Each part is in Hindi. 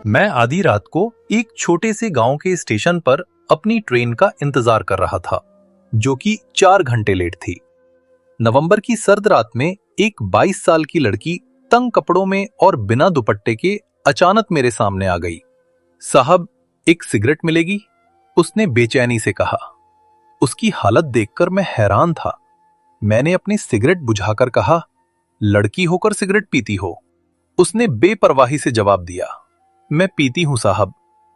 मैं आधी रात को एक छोटे से गांव के स्टेशन पर अपनी ट्रेन का इंतजार कर रहा था, जो कि 4 घंटे लेट थी। नवंबर की सर्द रात में एक 22 साल की लड़की तंग कपड़ों में और बिना दुपट्टे के अचानक मेरे सामने आ गई। साहब, एक सिगरेट मिलेगी? उसने बेचैनी से कहा। उसकी हालत देखकर मैं हैरान था। मैंने अपनी सिगरेट बुझाकर कहा, लड़की होकर सिगरेट पीती हो? उसने बेपरवाही से जवाब दिया, मैं पीती हूं साहब,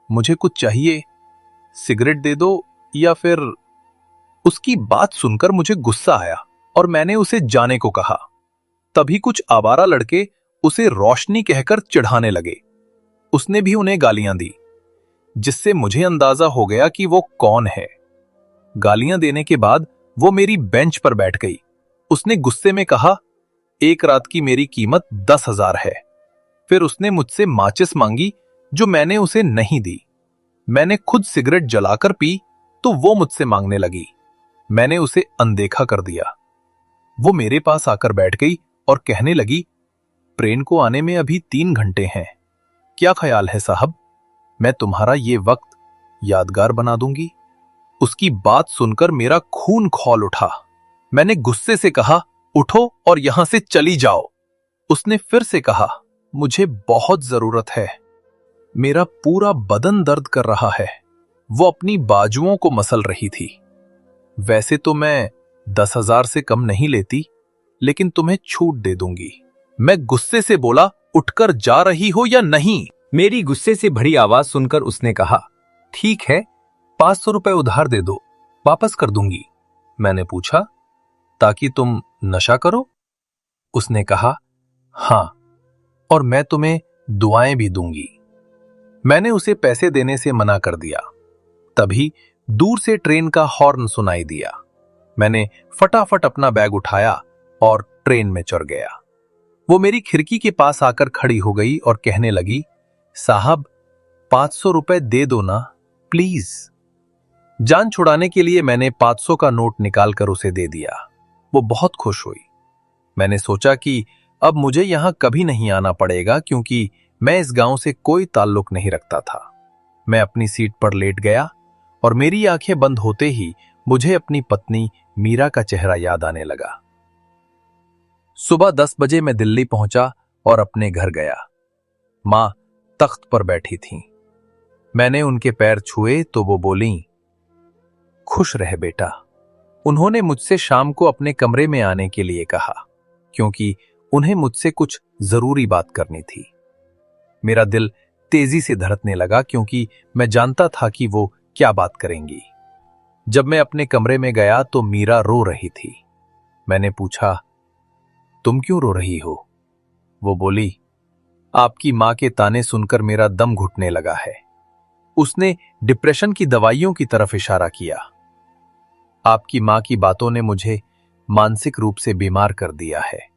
मुझे कुछ चाहिए, सिगरेट दे दो या फिर। उसकी बात सुनकर मुझे गुस्सा आया और मैंने उसे जाने को कहा। तभी कुछ आवारा लड़के उसे रोशनी कहकर चिढ़ाने लगे। उसने भी उन्हें गालियां दी, जिससे मुझे अंदाजा हो गया कि वो कौन है। गालियां देने के बाद वो मेरी बेंच पर बैठ गई। उसने गुस्से में कहा, एक रात की मेरी कीमत 10,000 है। फिर उसने मुझसे माचिस मांगी, जो मैंने उसे नहीं दी। मैंने खुद सिगरेट जलाकर पी तो वो मुझसे मांगने लगी। मैंने उसे अनदेखा कर दिया। वो मेरे पास आकर बैठ गई और कहने लगी, ट्रेन को आने में अभी 3 घंटे हैं। क्या ख्याल है साहब, मैं तुम्हारा ये वक्त यादगार बना दूंगी। उसकी बात सुनकर मेरा खून खौल उठा। मैंने गुस्से से कहा, उठो और यहां से चली जाओ। उसने फिर से कहा, मुझे बहुत जरूरत है। मेरा पूरा बदन दर्द कर रहा है। वो अपनी बाजुओं को मसल रही थी। वैसे तो मैं 10,000 से कम नहीं लेती, लेकिन तुम्हें छूट दे दूंगी। मैं गुस्से से बोला, उठकर जा रही हो या नहीं? मेरी गुस्से से भरी आवाज सुनकर उसने कहा, ठीक है, 500 रुपए उधार दे दो, वापस कर दूंगी। मैंने पूछा, ताकि तुम नशा करो? उसने कहा, हां, और मैं तुम्हें दुआएं भी दूंगी। मैंने उसे पैसे देने से मना कर दिया। तभी दूर से ट्रेन का हॉर्न सुनाई दिया। मैंने फटाफट अपना बैग उठाया और ट्रेन में चढ़ गया। वो मेरी खिड़की के पास आकर खड़ी हो गई और कहने लगी, साहब, 500 रुपए दे दो ना, प्लीज। जान छुड़ाने के लिए मैंने 500 का नोट निकालकर उसे दे दिया। वो बहुत खुश हुई। मैंने सोचा कि अब मुझे यहां कभी नहीं आना पड़ेगा, क्योंकि मैं इस गांव से कोई ताल्लुक नहीं रखता था। मैं अपनी सीट पर लेट गया और मेरी आंखें बंद होते ही मुझे अपनी पत्नी मीरा का चेहरा याद आने लगा। सुबह 10 बजे मैं दिल्ली पहुंचा और अपने घर गया। मां तख्त पर बैठी थीं। मैंने उनके पैर छुए तो वो बोलीं, खुश रहे बेटा। उन्होंने मुझसे शाम को अपने कमरे में आने के लिए कहा, क्योंकि उन्हें मुझसे कुछ जरूरी बात करनी थी। मेरा दिल तेजी से धड़कने लगा, क्योंकि मैं जानता था कि वो क्या बात करेंगी। जब मैं अपने कमरे में गया तो मीरा रो रही थी। मैंने पूछा, तुम क्यों रो रही हो? वो बोली, आपकी मां के ताने सुनकर मेरा दम घुटने लगा है। उसने डिप्रेशन की दवाइयों की तरफ इशारा किया। आपकी मां की बातों ने मुझे मानसिक रूप से बीमार कर दिया है।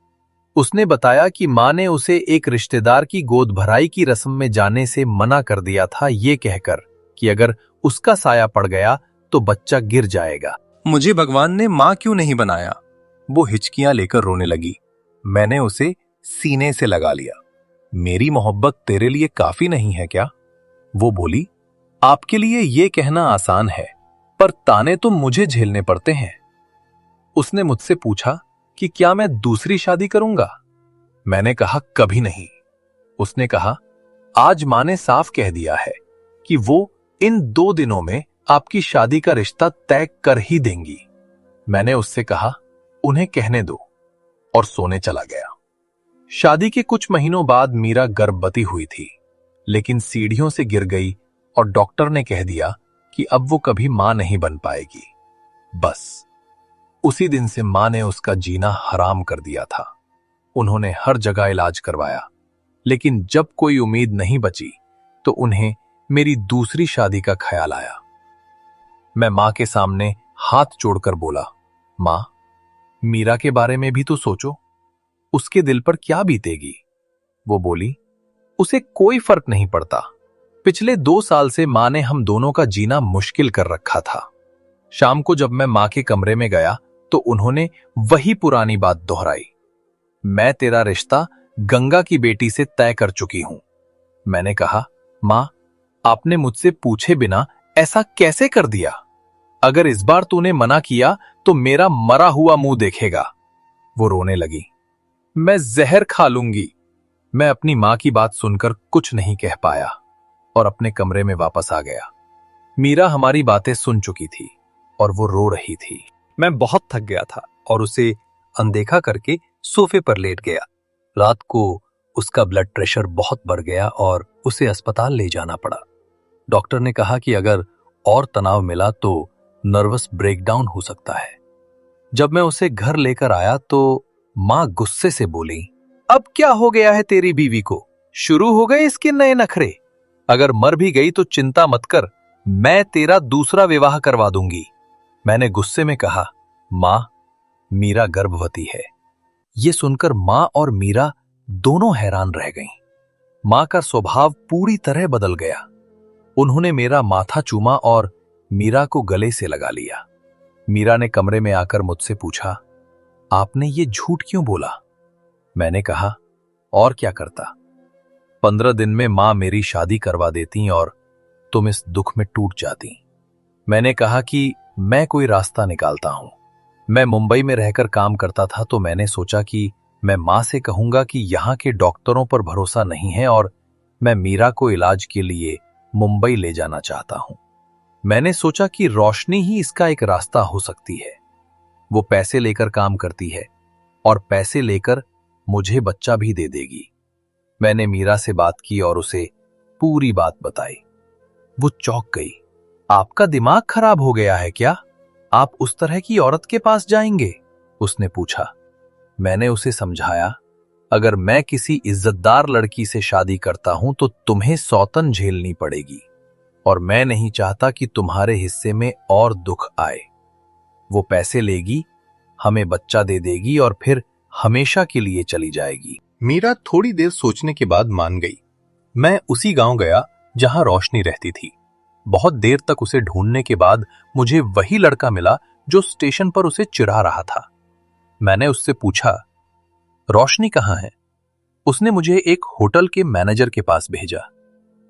उसने बताया कि मां ने उसे एक रिश्तेदार की गोद भराई की रस्म में जाने से मना कर दिया था, ये कहकर कि अगर उसका साया पड़ गया तो बच्चा गिर जाएगा। मुझे भगवान ने मां क्यों नहीं बनाया? वो हिचकियां लेकर रोने लगी। मैंने उसे सीने से लगा लिया। मेरी मोहब्बत तेरे लिए काफी नहीं है क्या? वो बोली, आपके लिए यह कहना आसान है, पर ताने तो मुझे झेलने पड़ते हैं। उसने मुझसे पूछा कि क्या मैं दूसरी शादी करूंगा? मैंने कहा, कभी नहीं। उसने कहा, आज मां ने साफ कह दिया है कि वो इन 2 दिनों में आपकी शादी का रिश्ता तय कर ही देंगी। मैंने उससे कहा, उन्हें कहने दो, और सोने चला गया। शादी के कुछ महीनों बाद मीरा गर्भवती हुई थी, लेकिन सीढ़ियों से गिर गई और डॉक्टर ने कह दिया कि अब वो कभी मां नहीं बन पाएगी। बस उसी दिन से मां ने उसका जीना हराम कर दिया था। उन्होंने हर जगह इलाज करवाया, लेकिन जब कोई उम्मीद नहीं बची तो उन्हें मेरी दूसरी शादी का ख्याल आया। मैं मां के सामने हाथ जोड़कर बोला, मां, मीरा के बारे में भी तो सोचो, उसके दिल पर क्या बीतेगी? वो बोली, उसे कोई फर्क नहीं पड़ता। पिछले 2 साल से मां ने हम दोनों का जीना मुश्किल कर रखा था। शाम को जब मैं मां के कमरे में गया तो उन्होंने वही पुरानी बात दोहराई, मैं तेरा रिश्ता गंगा की बेटी से तय कर चुकी हूं। मैंने कहा, मां, आपने मुझसे पूछे बिना ऐसा कैसे कर दिया? अगर इस बार तूने मना किया तो मेरा मरा हुआ मुंह देखेगा। वो रोने लगी। मैं जहर खा लूंगी। मैं अपनी मां की बात सुनकर कुछ नहीं कह पाया और अपने कमरे में वापस आ गया। मीरा हमारी बातें सुन चुकी थी और वो रो रही थी। मैं बहुत थक गया था और उसे अनदेखा करके सोफे पर लेट गया। रात को उसका ब्लड प्रेशर बहुत बढ़ गया और उसे अस्पताल ले जाना पड़ा। डॉक्टर ने कहा कि अगर और तनाव मिला तो नर्वस ब्रेकडाउन हो सकता है। जब मैं उसे घर लेकर आया तो मां गुस्से से बोली, अब क्या हो गया है तेरी बीवी को? शुरू हो गए इसके नए नखरे। अगर मर भी गई तो चिंता मत कर, मैं तेरा दूसरा विवाह करवा दूंगी। मैंने गुस्से में कहा, मां, मीरा गर्भवती है। ये सुनकर मां और मीरा दोनों हैरान रह गईं। मां का स्वभाव पूरी तरह बदल गया। उन्होंने मेरा माथा चूमा और मीरा को गले से लगा लिया। मीरा ने कमरे में आकर मुझसे पूछा, आपने ये झूठ क्यों बोला? मैंने कहा, और क्या करता? 15 दिन में मां मेरी शादी करवा देती और तुम इस दुख में टूट जाती। मैंने कहा कि मैं कोई रास्ता निकालता हूं। मैं मुंबई में रहकर काम करता था तो मैंने सोचा कि मैं मां से कहूंगा कि यहां के डॉक्टरों पर भरोसा नहीं है और मैं मीरा को इलाज के लिए मुंबई ले जाना चाहता हूं। मैंने सोचा कि रोशनी ही इसका एक रास्ता हो सकती है। वो पैसे लेकर काम करती है और पैसे लेकर मुझे बच्चा भी दे देगी। मैंने मीरा से बात की और उसे पूरी बात बताई। वो चौंक गई। आपका दिमाग खराब हो गया है क्या? आप उस तरह की औरत के पास जाएंगे? उसने पूछा। मैंने उसे समझाया, अगर मैं किसी इज्जतदार लड़की से शादी करता हूं तो तुम्हें सौतन झेलनी पड़ेगी और मैं नहीं चाहता कि तुम्हारे हिस्से में और दुख आए। वो पैसे लेगी, हमें बच्चा दे देगी और फिर हमेशा के लिए चली जाएगी। मीरा थोड़ी देर सोचने के बाद मान गई। मैं उसी गांव गया जहां रोशनी रहती थी। बहुत देर तक उसे ढूंढने के बाद मुझे वही लड़का मिला जो स्टेशन पर उसे चिढ़ा रहा था। मैंने उससे पूछा, रोशनी कहां है? उसने मुझे एक होटल के मैनेजर के पास भेजा।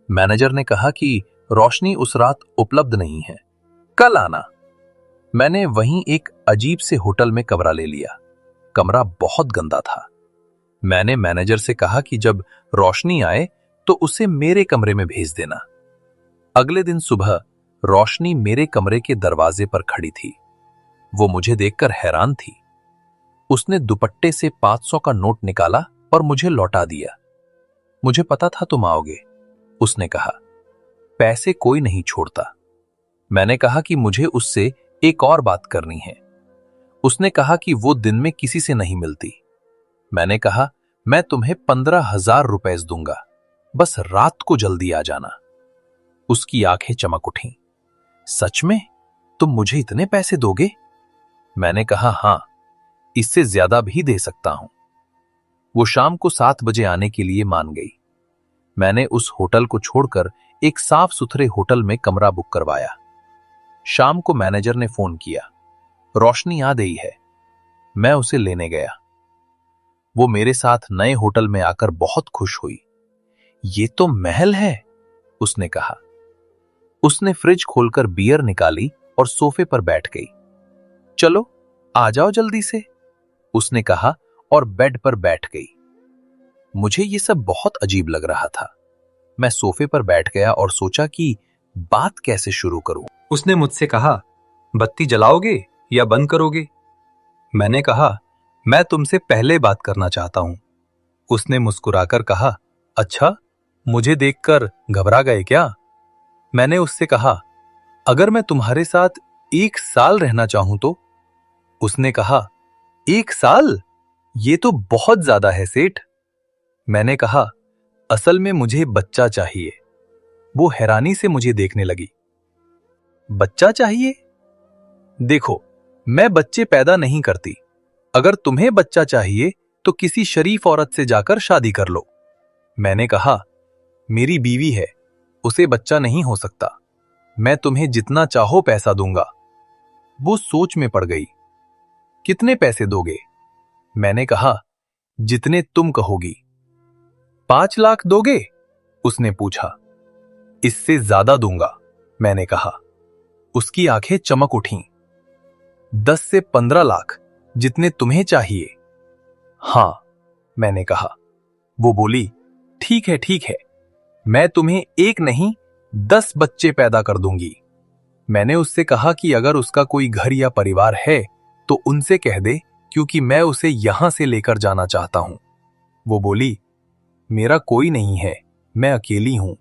मैनेजर ने कहा कि रोशनी उस रात उपलब्ध नहीं है, कल आना। मैंने वहीं एक अजीब से होटल में कमरा ले लिया। कमरा बहुत गंदा था। मैंने मैनेजर से कहा कि जब रोशनी आए तो उसे मेरे कमरे में भेज देना। अगले दिन सुबह रोशनी मेरे कमरे के दरवाजे पर खड़ी थी। वो मुझे देखकर हैरान थी। उसने दुपट्टे से 500 का नोट निकाला और मुझे लौटा दिया। मुझे पता था तुम आओगे, उसने कहा। पैसे कोई नहीं छोड़ता। मैंने कहा कि मुझे उससे एक और बात करनी है। उसने कहा कि वो दिन में किसी से नहीं मिलती। मैंने कहा, मैं तुम्हें 15,000 रुपए दूंगा, बस रात को जल्दी आ जाना। उसकी आंखें चमक उठीं। सच में? तुम मुझे इतने पैसे दोगे? मैंने कहा, हां, इससे ज्यादा भी दे सकता हूं। वो शाम को 7 बजे आने के लिए मान गई। मैंने उस होटल को छोड़कर एक साफ सुथरे होटल में कमरा बुक करवाया। शाम को मैनेजर ने फोन किया, रोशनी आ गई है। मैं उसे लेने गया। वो मेरे साथ नए होटल में आकर बहुत खुश हुई। ये तो महल है, उसने कहा। उसने फ्रिज खोलकर बियर निकाली और सोफे पर बैठ गई। चलो आ जाओ जल्दी से, उसने कहा और बेड पर बैठ गई। मुझे ये सब बहुत अजीब लग रहा था। मैं सोफे पर बैठ गया और सोचा कि बात कैसे शुरू करूं। उसने मुझसे कहा, बत्ती जलाओगे या बंद करोगे? मैंने कहा, मैं तुमसे पहले बात करना चाहता हूं। उसने मुस्कुराकर कहा, अच्छा, मुझे देखकर घबरा गए क्या? मैंने उससे कहा, अगर मैं तुम्हारे साथ 1 साल रहना चाहूं तो? उसने कहा, 1 साल? ये तो बहुत ज्यादा है सेठ। मैंने कहा, असल में मुझे बच्चा चाहिए। वो हैरानी से मुझे देखने लगी। बच्चा चाहिए? देखो, मैं बच्चे पैदा नहीं करती। अगर तुम्हें बच्चा चाहिए तो किसी शरीफ औरत से जाकर शादी कर लो। मैंने कहा, मेरी बीवी है, उसे बच्चा नहीं हो सकता। मैं तुम्हें जितना चाहो पैसा दूंगा। वो सोच में पड़ गई। कितने पैसे दोगे? मैंने कहा, जितने तुम कहोगी। 5 लाख दोगे? उसने पूछा। इससे ज्यादा दूंगा, मैंने कहा। उसकी आंखें चमक उठीं। 10 से 15 लाख, जितने तुम्हें चाहिए। हां, मैंने कहा। वो बोली, ठीक है ठीक है, मैं तुम्हें एक नहीं 10 बच्चे पैदा कर दूंगी। मैंने उससे कहा कि अगर उसका कोई घर या परिवार है तो उनसे कह दे, क्योंकि मैं उसे यहां से लेकर जाना चाहता हूं। वो बोली, मेरा कोई नहीं है, मैं अकेली हूं।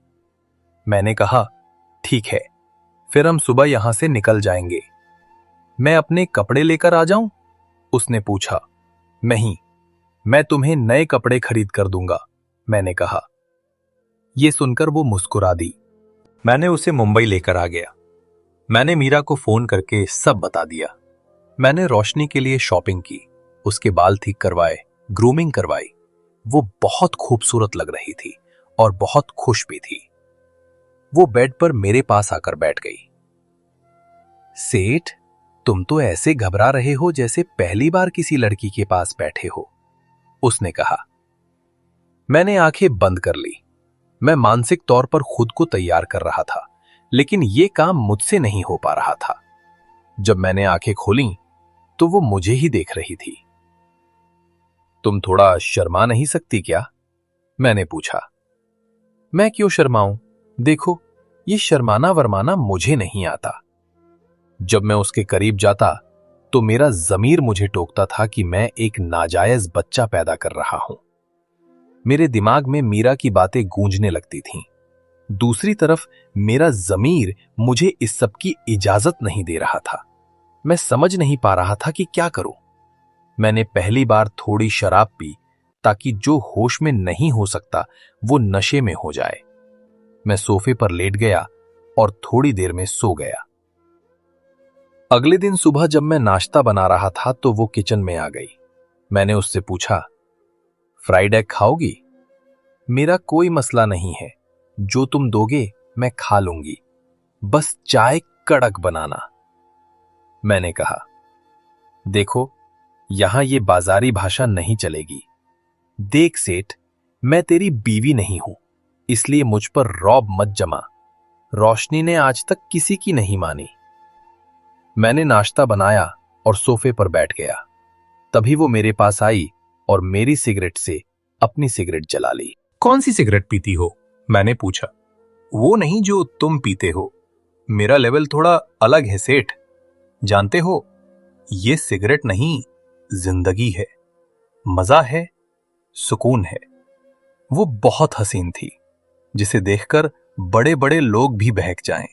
मैंने कहा, ठीक है, फिर हम सुबह यहां से निकल जाएंगे। मैं अपने कपड़े लेकर आ जाऊं? उसने पूछा। नहीं, मैं तुम्हें नए कपड़े खरीद कर दूंगा, मैंने कहा। यह सुनकर वो मुस्कुरा दी। मैंने उसे मुंबई लेकर आ गया। मैंने मीरा को फोन करके सब बता दिया। मैंने रोशनी के लिए शॉपिंग की, उसके बाल ठीक करवाए, ग्रूमिंग करवाई। वो बहुत खूबसूरत लग रही थी और बहुत खुश भी थी। वो बेड पर मेरे पास आकर बैठ गई। सेठ, तुम तो ऐसे घबरा रहे हो जैसे पहली बार किसी लड़की के पास बैठे हो, उसने कहा। मैंने आंखें बंद कर ली। मैं मानसिक तौर पर खुद को तैयार कर रहा था, लेकिन यह काम मुझसे नहीं हो पा रहा था। जब मैंने आंखें खोली तो वो मुझे ही देख रही थी। तुम थोड़ा शर्मा नहीं सकती क्या? मैंने पूछा। मैं क्यों शर्माऊं? देखो, ये शर्माना वरमाना मुझे नहीं आता। जब मैं उसके करीब जाता तो मेरा ज़मीर मुझे टोकता था कि मैं एक नाजायज बच्चा पैदा कर रहा हूं। मेरे दिमाग में मीरा की बातें गूंजने लगती थीं। दूसरी तरफ मेरा ज़मीर मुझे इस सब की इजाजत नहीं दे रहा था। मैं समझ नहीं पा रहा था कि क्या करूं। मैंने पहली बार थोड़ी शराब पी ताकि जो होश में नहीं हो सकता वो नशे में हो जाए। मैं सोफे पर लेट गया और थोड़ी देर में सो गया। अगले दिन सुबह जब मैं नाश्ता बना रहा था तो वो किचन में आ गई। मैंने उससे पूछा, फ्राइड एग खाओगी? मेरा कोई मसला नहीं है, जो तुम दोगे मैं खा लूंगी, बस चाय कड़क बनाना। मैंने कहा, देखो, यहां ये बाजारी भाषा नहीं चलेगी। देख सेठ, मैं तेरी बीवी नहीं हूं, इसलिए मुझ पर रौब मत जमा। रोशनी ने आज तक किसी की नहीं मानी। मैंने नाश्ता बनाया और सोफे पर बैठ गया। तभी वो मेरे पास आई और मेरी सिगरेट से अपनी सिगरेट जला ली। कौन सी सिगरेट पीती हो? मैंने पूछा। वो नहीं जो तुम पीते हो। मेरा लेवल थोड़ा अलग है सेठ। जानते हो, ये सिगरेट नहीं, जिंदगी है, मजा है, सुकून है। वो बहुत हसीन थी, जिसे देखकर बड़े बड़े लोग भी बहक जाएं।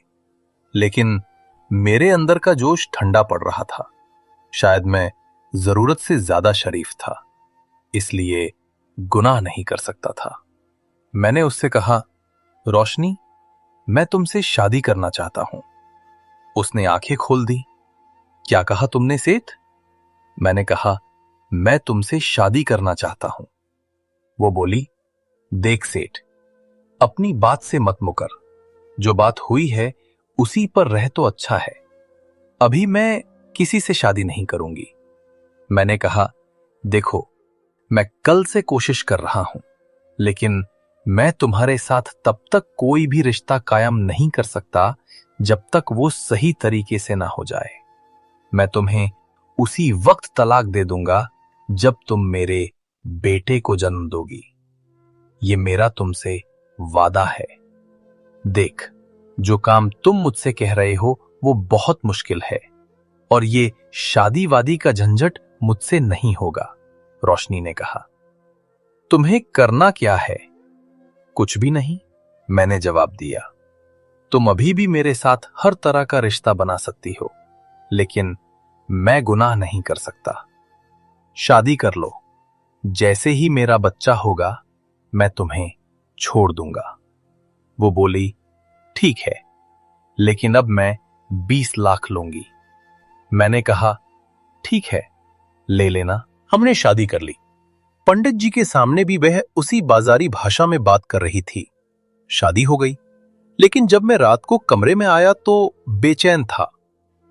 लेकिन मेरे अंदर का जोश ठंडा पड़ रहा था। शायद मैं जरूरत से ज्यादा शरीफ था, इसलिए गुनाह नहीं कर सकता था। मैंने उससे कहा, रोशनी, मैं तुमसे शादी करना चाहता हूं। उसने आंखें खोल दी। क्या कहा तुमने सेठ? मैंने कहा, मैं तुमसे शादी करना चाहता हूं। वो बोली, देख सेठ, अपनी बात से मत मुकर। जो बात हुई है उसी पर रह तो अच्छा है। अभी मैं किसी से शादी नहीं करूंगी। मैंने कहा, देखो, मैं कल से कोशिश कर रहा हूं, लेकिन मैं तुम्हारे साथ तब तक कोई भी रिश्ता कायम नहीं कर सकता जब तक वो सही तरीके से ना हो जाए। मैं तुम्हें उसी वक्त तलाक दे दूंगा जब तुम मेरे बेटे को जन्म दोगी। ये मेरा तुमसे वादा है। देख, जो काम तुम मुझसे कह रहे हो वो बहुत मुश्किल है और ये शादी वादी का झंझट मुझसे नहीं होगा, रोशनी ने कहा। तुम्हें करना क्या है? कुछ भी नहीं, मैंने जवाब दिया। तुम अभी भी मेरे साथ हर तरह का रिश्ता बना सकती हो, लेकिन मैं गुनाह नहीं कर सकता। शादी कर लो, जैसे ही मेरा बच्चा होगा मैं तुम्हें छोड़ दूंगा। वो बोली, ठीक है, लेकिन अब मैं 20 लाख लूंगी। मैंने कहा, ठीक है, ले लेना। हमने शादी कर ली। पंडित जी के सामने भी वह उसी बाजारी भाषा में बात कर रही थी। शादी हो गई, लेकिन जब मैं रात को कमरे में आया तो बेचैन था।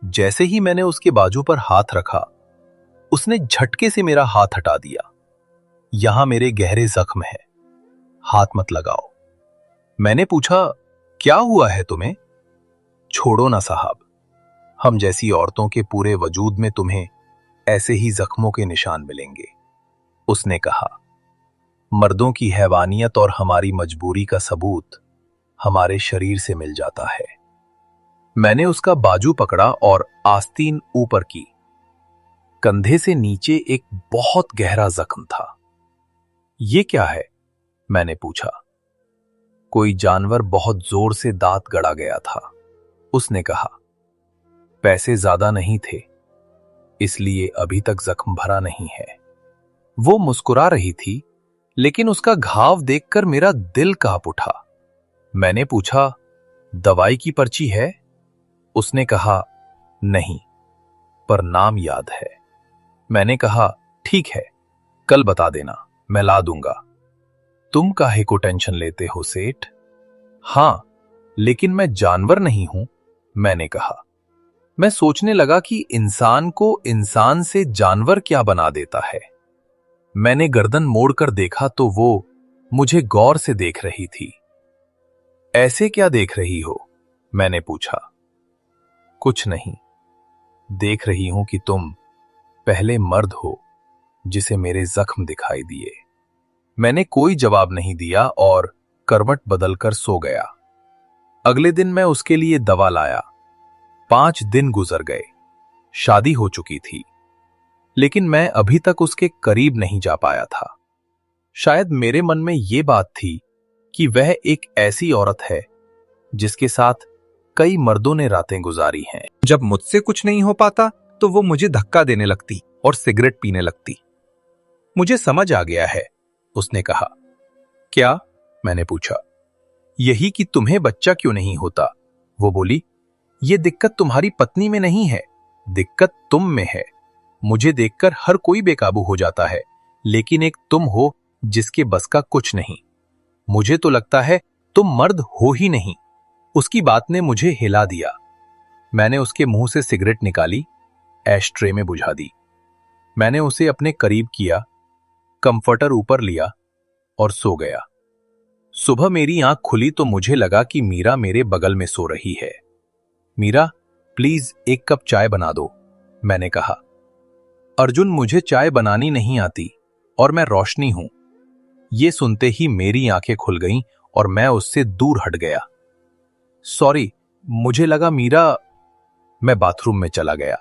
जैसे ही मैंने उसके बाजू पर हाथ रखा, उसने झटके से मेरा हाथ हटा दिया। यहां मेरे गहरे जख्म है, हाथ मत लगाओ। मैंने पूछा, क्या हुआ है तुम्हें? छोड़ो ना साहब, हम जैसी औरतों के पूरे वजूद में तुम्हें ऐसे ही जख्मों के निशान मिलेंगे, उसने कहा। मर्दों की हैवानियत और हमारी मजबूरी का सबूत हमारे शरीर से मिल जाता है। मैंने उसका बाजू पकड़ा और आस्तीन ऊपर की। कंधे से नीचे एक बहुत गहरा जख्म था। ये क्या है? मैंने पूछा। कोई जानवर बहुत जोर से दांत गड़ा गया था, उसने कहा। पैसे ज्यादा नहीं थे, इसलिए अभी तक जख्म भरा नहीं है। वो मुस्कुरा रही थी, लेकिन उसका घाव देखकर मेरा दिल कांप उठा। मैंने पूछा, दवाई की पर्ची है? उसने कहा, नहीं, पर नाम याद है। मैंने कहा, ठीक है, कल बता देना, मैं ला दूंगा। तुम काहे को टेंशन लेते हो सेठ? हां, लेकिन मैं जानवर नहीं हूं, मैंने कहा। मैं सोचने लगा कि इंसान को इंसान से जानवर क्या बना देता है। मैंने गर्दन मोड़कर देखा तो वो मुझे गौर से देख रही थी। ऐसे क्या देख रही हो? मैंने पूछा। कुछ नहीं, देख रही हूं कि तुम पहले मर्द हो जिसे मेरे जख्म दिखाई दिए। मैंने कोई जवाब नहीं दिया और करवट बदलकर सो गया। अगले दिन मैं उसके लिए दवा लाया। 5 दिन गुजर गए। शादी हो चुकी थी, लेकिन मैं अभी तक उसके करीब नहीं जा पाया था। शायद मेरे मन में यह बात थी कि वह एक ऐसी औरत है जिसके साथ कई मर्दों ने रातें गुजारी हैं। जब मुझसे कुछ नहीं हो पाता तो वो मुझे धक्का देने लगती और सिगरेट पीने लगती। मुझे समझ आ गया है, उसने कहा। क्या? मैंने पूछा। यही कि तुम्हें बच्चा क्यों नहीं होता? वो बोली। यह दिक्कत तुम्हारी पत्नी में नहीं है, दिक्कत तुम में है। मुझे देखकर हर कोई बेकाबू हो जाता है, लेकिन एक तुम हो जिसके बस का कुछ नहीं। मुझे तो लगता है तुम मर्द हो ही नहीं। उसकी बात ने मुझे हिला दिया। मैंने उसके मुंह से सिगरेट निकाली, ऐश ट्रे में बुझा दी। मैंने उसे अपने करीब किया, कंफर्टर ऊपर लिया और सो गया। सुबह मेरी आंख खुली तो मुझे लगा कि मीरा मेरे बगल में सो रही है। मीरा, प्लीज एक कप चाय बना दो, मैंने कहा। अर्जुन, मुझे चाय बनानी नहीं आती और मैं रोशनी हूं। यह सुनते ही मेरी आंखें खुल गईं और मैं उससे दूर हट गया। सॉरी, मुझे लगा मीरा। मैं बाथरूम में चला गया।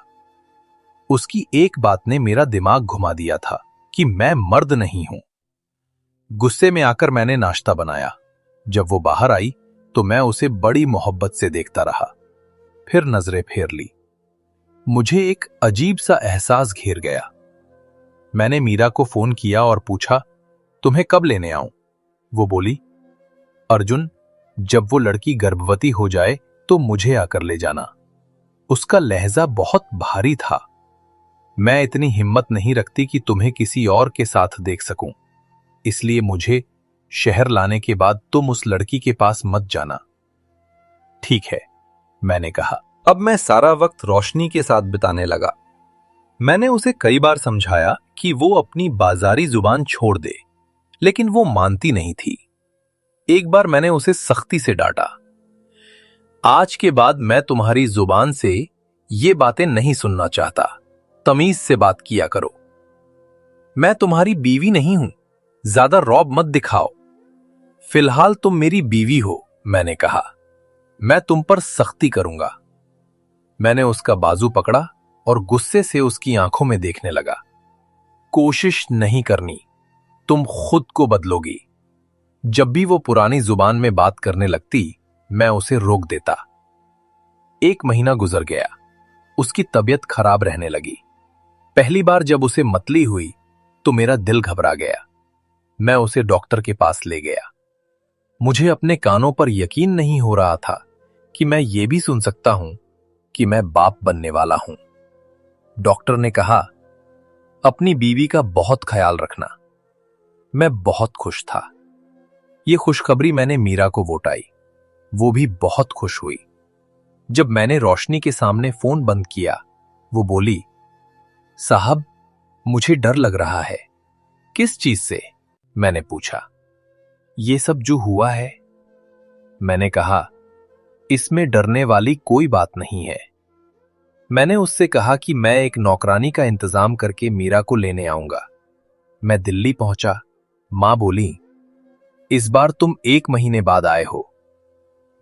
उसकी एक बात ने मेरा दिमाग घुमा दिया था कि मैं मर्द नहीं हूं। गुस्से में आकर मैंने नाश्ता बनाया। जब वो बाहर आई तो मैं उसे बड़ी मोहब्बत से देखता रहा, फिर नजरें फेर ली। मुझे एक अजीब सा एहसास घेर गया। मैंने मीरा को फोन किया और पूछा, तुम्हें कब लेने आऊं? वो बोली, अर्जुन, जब वो लड़की गर्भवती हो जाए तो मुझे आकर ले जाना। उसका लहजा बहुत भारी था। मैं इतनी हिम्मत नहीं रखती कि तुम्हें किसी और के साथ देख सकूं, इसलिए मुझे शहर लाने के बाद तुम उस लड़की के पास मत जाना। ठीक है, मैंने कहा। अब मैं सारा वक्त रोशनी के साथ बिताने लगा। मैंने उसे कई बार समझाया कि वो अपनी बाजारी जुबान छोड़ दे, लेकिन वो मानती नहीं थी। एक बार मैंने उसे सख्ती से डांटा। आज के बाद मैं तुम्हारी जुबान से ये बातें नहीं सुनना चाहता। तमीज से बात किया करो। मैं तुम्हारी बीवी नहीं हूं, ज्यादा रौब मत दिखाओ। फिलहाल तुम मेरी बीवी हो, मैंने कहा। मैं तुम पर सख्ती करूंगा। मैंने उसका बाजू पकड़ा और गुस्से से उसकी आंखों में देखने लगा। कोशिश नहीं करनी, तुम खुद को बदलोगी। जब भी वो पुरानी जुबान में बात करने लगती, मैं उसे रोक देता। 1 महीना गुजर गया। उसकी तबीयत खराब रहने लगी। पहली बार जब उसे मतली हुई तो मेरा दिल घबरा गया। मैं उसे डॉक्टर के पास ले गया। मुझे अपने कानों पर यकीन नहीं हो रहा था कि मैं ये भी सुन सकता हूं कि मैं बाप बनने वाला हूं। डॉक्टर ने कहा, अपनी बीवी का बहुत ख्याल रखना। मैं बहुत खुश था। ये खुशखबरी मैंने मीरा को वोटाई। वो भी बहुत खुश हुई। जब मैंने रोशनी के सामने फोन बंद किया, वो बोली, साहब, मुझे डर लग रहा है। किस चीज से? मैंने पूछा। ये सब जो हुआ है। मैंने कहा, इसमें डरने वाली कोई बात नहीं है। मैंने उससे कहा कि मैं एक नौकरानी का इंतजाम करके मीरा को लेने आऊंगा। मैं दिल्ली पहुंचा। मां बोली, इस बार तुम 1 महीने बाद आए हो।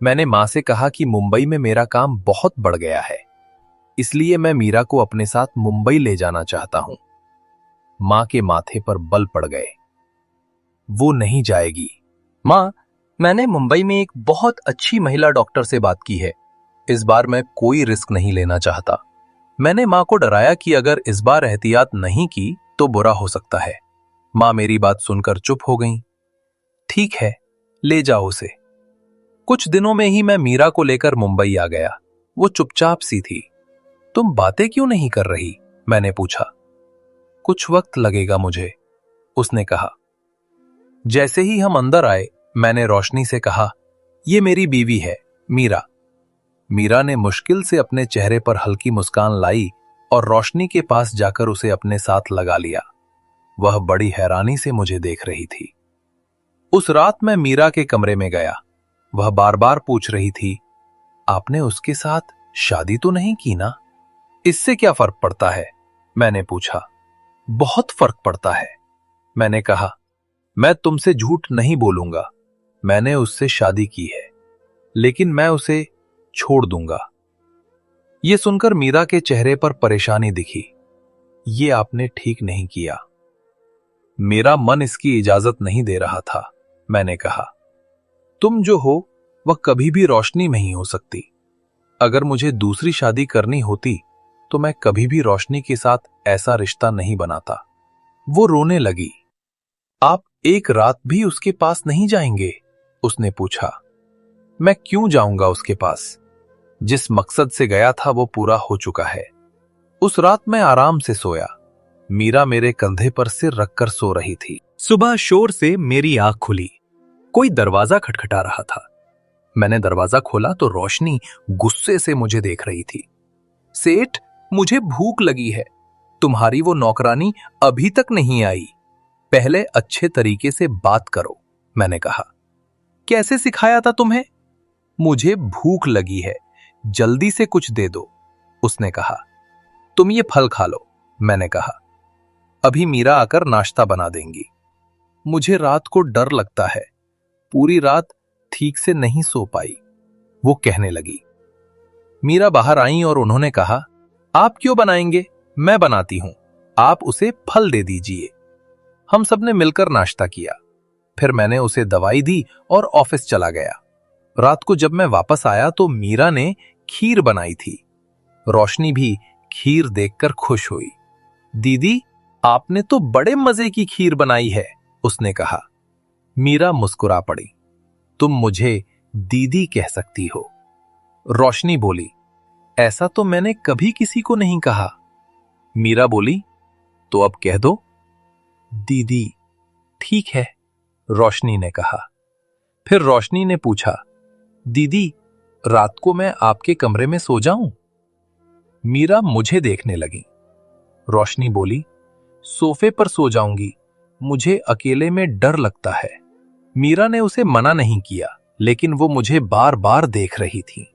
मैंने मां से कहा कि मुंबई में मेरा काम बहुत बढ़ गया है, इसलिए मैं मीरा को अपने साथ मुंबई ले जाना चाहता हूं। मां के माथे पर बल पड़ गए। वो नहीं जाएगी। मां, मैंने मुंबई में एक बहुत अच्छी महिला डॉक्टर से बात की है। इस बार मैं कोई रिस्क नहीं लेना चाहता। मैंने मां को डराया कि अगर इस बार एहतियात नहीं की तो बुरा हो सकता है। मां मेरी बात सुनकर चुप हो गईं। ठीक है, ले जाओ उसे। कुछ दिनों में ही मैं मीरा को लेकर मुंबई आ गया। वो चुपचाप सी थी। तुम बातें क्यों नहीं कर रही? मैंने पूछा। कुछ वक्त लगेगा मुझे, उसने कहा। जैसे ही हम अंदर आए, मैंने रोशनी से कहा, ये मेरी बीवी है, मीरा। मीरा ने मुश्किल से अपने चेहरे पर हल्की मुस्कान लाई और रोशनी के पास जाकर उसे अपने साथ लगा लिया। वह बड़ी हैरानी से मुझे देख रही थी। उस रात मैं मीरा के कमरे में गया। वह बार बार पूछ रही थी, आपने उसके साथ शादी तो नहीं की ना? इससे क्या फर्क पड़ता है? मैंने पूछा। बहुत फर्क पड़ता है, मैंने कहा। मैं तुमसे झूठ नहीं बोलूंगा। मैंने उससे शादी की है, लेकिन मैं उसे छोड़ दूंगा। यह सुनकर मीरा के चेहरे पर परेशानी दिखी। ये आपने ठीक नहीं किया। मेरा मन इसकी इजाजत नहीं दे रहा था, मैंने कहा। तुम जो हो वह कभी भी रोशनी नहीं हो सकती। अगर मुझे दूसरी शादी करनी होती तो मैं कभी भी रोशनी के साथ ऐसा रिश्ता नहीं बनाता। वो रोने लगी। आप एक रात भी उसके पास नहीं जाएंगे? उसने पूछा। मैं क्यों जाऊंगा उसके पास? जिस मकसद से गया था वो पूरा हो चुका है। उस रात मैं आराम से सोया। मीरा मेरे कंधे पर सिर रखकर सो रही थी। सुबह शोर से मेरी आंख खुली। कोई दरवाजा खटखटा रहा था। मैंने दरवाजा खोला तो रोशनी गुस्से से मुझे देख रही थी। सेठ, मुझे भूख लगी है। तुम्हारी वो नौकरानी अभी तक नहीं आई। पहले अच्छे तरीके से बात करो, मैंने कहा। कैसे सिखाया था तुम्हें? मुझे भूख लगी है, जल्दी से कुछ दे दो, उसने कहा। तुम ये फल खा लो, मैंने कहा। अभी मीरा आकर नाश्ता बना देंगी। मुझे रात को डर लगता है। पूरी रात ठीक से नहीं सो पाई, वो कहने लगी। मीरा बाहर आई और उन्होंने कहा, आप क्यों बनाएंगे? मैं बनाती हूं, आप उसे फल दे दीजिए। हम सबने मिलकर नाश्ता किया। फिर मैंने उसे दवाई दी और ऑफिस चला गया। रात को जब मैं वापस आया तो मीरा ने खीर बनाई थी। रोशनी भी खीर देखकर खुश हुई। दीदी, आपने तो बड़े मजे की खीर बनाई है, उसने कहा। मीरा मुस्कुरा पड़ी। तुम मुझे दीदी कह सकती हो। रोशनी बोली, ऐसा तो मैंने कभी किसी को नहीं कहा। मीरा बोली, तो अब कह दो। दीदी। ठीक है, रोशनी ने कहा। फिर रोशनी ने पूछा, दीदी, रात को मैं आपके कमरे में सो जाऊं? मीरा मुझे देखने लगी। रोशनी बोली, सोफे पर सो जाऊंगी, मुझे अकेले में डर लगता है। मीरा ने उसे मना नहीं किया, लेकिन वो मुझे बार बार देख रही थी।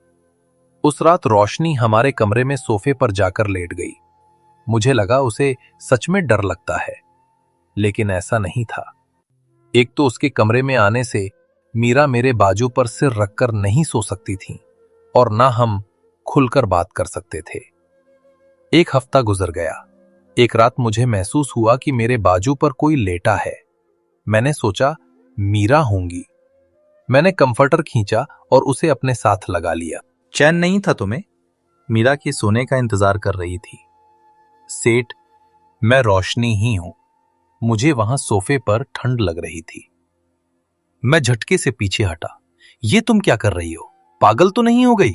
उस रात रोशनी हमारे कमरे में सोफे पर जाकर लेट गई। मुझे लगा उसे सच में डर लगता है, लेकिन ऐसा नहीं था। एक तो उसके कमरे में आने से मीरा मेरे बाजू पर सिर रखकर नहीं सो सकती थी और ना हम खुलकर बात कर सकते थे। 1 हफ्ता गुजर गया। एक रात मुझे महसूस हुआ कि मेरे बाजू पर कोई लेटा है। मैंने सोचा मीरा होंगी। मैंने कंफर्टर खींचा और उसे अपने साथ लगा लिया। चैन नहीं था तुम्हें? मीरा के सोने का इंतजार कर रही थी। सेठ, मैं रोशनी ही हूं। मुझे वहां सोफे पर ठंड लग रही थी। मैं झटके से पीछे हटा। ये तुम क्या कर रही हो? पागल तो नहीं हो गई?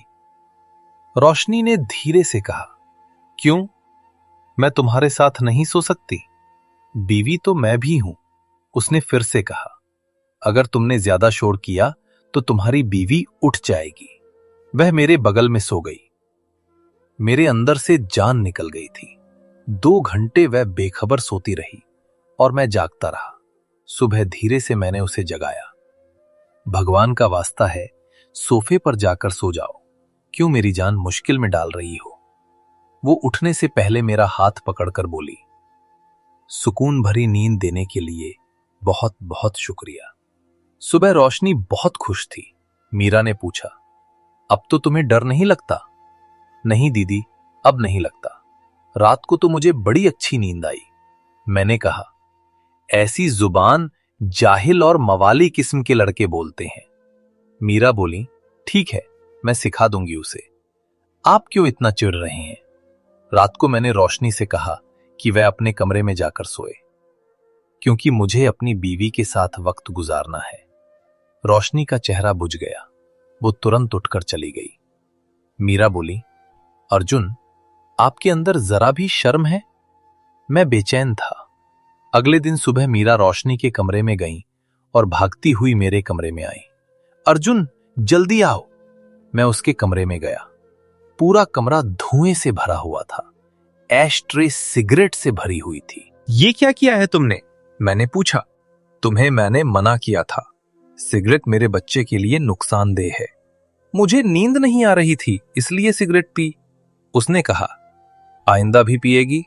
रोशनी ने धीरे से कहा। क्यों? मैं तुम्हारे साथ नहीं सो सकती? बीवी तो मैं भी हूं, उसने फिर से कहा। अगर तुमने ज्यादा शोर किया तो तुम्हारी बीवी उठ जाएगी। वह मेरे बगल में सो गई। मेरे अंदर से जान निकल गई थी। 2 घंटे वह बेखबर सोती रही और मैं जागता रहा। सुबह धीरे से मैंने उसे जगाया। भगवान का वास्ता है, सोफे पर जाकर सो जाओ। क्यों मेरी जान मुश्किल में डाल रही हो? वो उठने से पहले मेरा हाथ पकड़कर बोली। सुकून भरी नींद देने के लिए बहुत बहुत शुक्रिया। सुबह रोशनी बहुत खुश थी। मीरा ने पूछा, अब तो तुम्हें डर नहीं लगता? नहीं दीदी, अब नहीं लगता। रात को तो मुझे बड़ी अच्छी नींद आई। मैंने कहा, ऐसी जुबान जाहिल और मवाली किस्म के लड़के बोलते हैं। मीरा बोली, ठीक है, मैं सिखा दूंगी उसे। आप क्यों इतना चिढ़ रहे हैं? रात को मैंने रोशनी से कहा कि वह अपने कमरे में जाकर सोए, क्योंकि मुझे अपनी बीवी के साथ वक्त गुजारना है। रोशनी का चेहरा बुझ गया। वो तुरंत उठकर चली गई। मीरा बोली, अर्जुन, आपके अंदर जरा भी शर्म है? मैं बेचैन था। अगले दिन सुबह मीरा रोशनी के कमरे में गई और भागती हुई मेरे कमरे में आई। अर्जुन, जल्दी आओ। मैं उसके कमरे में गया। पूरा कमरा धुएं से भरा हुआ था। ऐश ट्रे सिगरेट से भरी हुई थी। ये क्या किया है तुमने? मैंने पूछा। तुम्हें मैंने मना किया था। सिगरेट मेरे बच्चे के लिए नुकसानदेह है। मुझे नींद नहीं आ रही थी, इसलिए सिगरेट पी। उसने कहा, आइंदा भी पिएगी?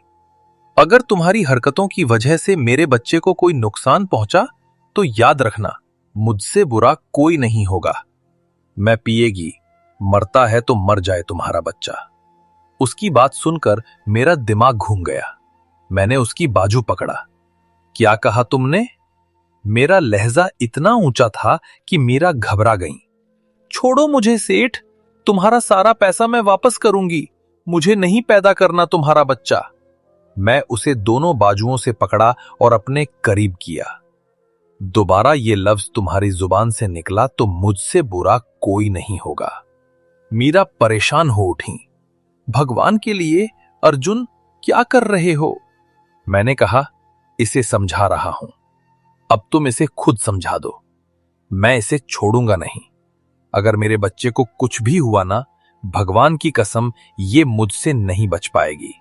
अगर तुम्हारी हरकतों की वजह से मेरे बच्चे को कोई नुकसान पहुंचा तो याद रखना, मुझसे बुरा कोई नहीं होगा। मैं पिएगी, मरता है तो मर जाए तुम्हारा बच्चा। उसकी बात सुनकर मेरा दिमाग घूम गया। मैंने उसकी बाजू पकड़ा। क्या कहा तुमने? मेरा लहजा इतना ऊंचा था कि मीरा घबरा गई। छोड़ो मुझे सेठ, तुम्हारा सारा पैसा मैं वापस करूंगी। मुझे नहीं पैदा करना तुम्हारा बच्चा। मैं उसे दोनों बाजुओं से पकड़ा और अपने करीब किया। दोबारा ये लफ्ज तुम्हारी जुबान से निकला तो मुझसे बुरा कोई नहीं होगा। मीरा परेशान हो उठी। भगवान के लिए अर्जुन, क्या कर रहे हो? मैंने कहा, इसे समझा रहा हूं। अब तुम इसे खुद समझा दो। मैं इसे छोड़ूंगा नहीं। अगर मेरे बच्चे को कुछ भी हुआ ना, भगवान की कसम, ये मुझसे नहीं बच पाएगी।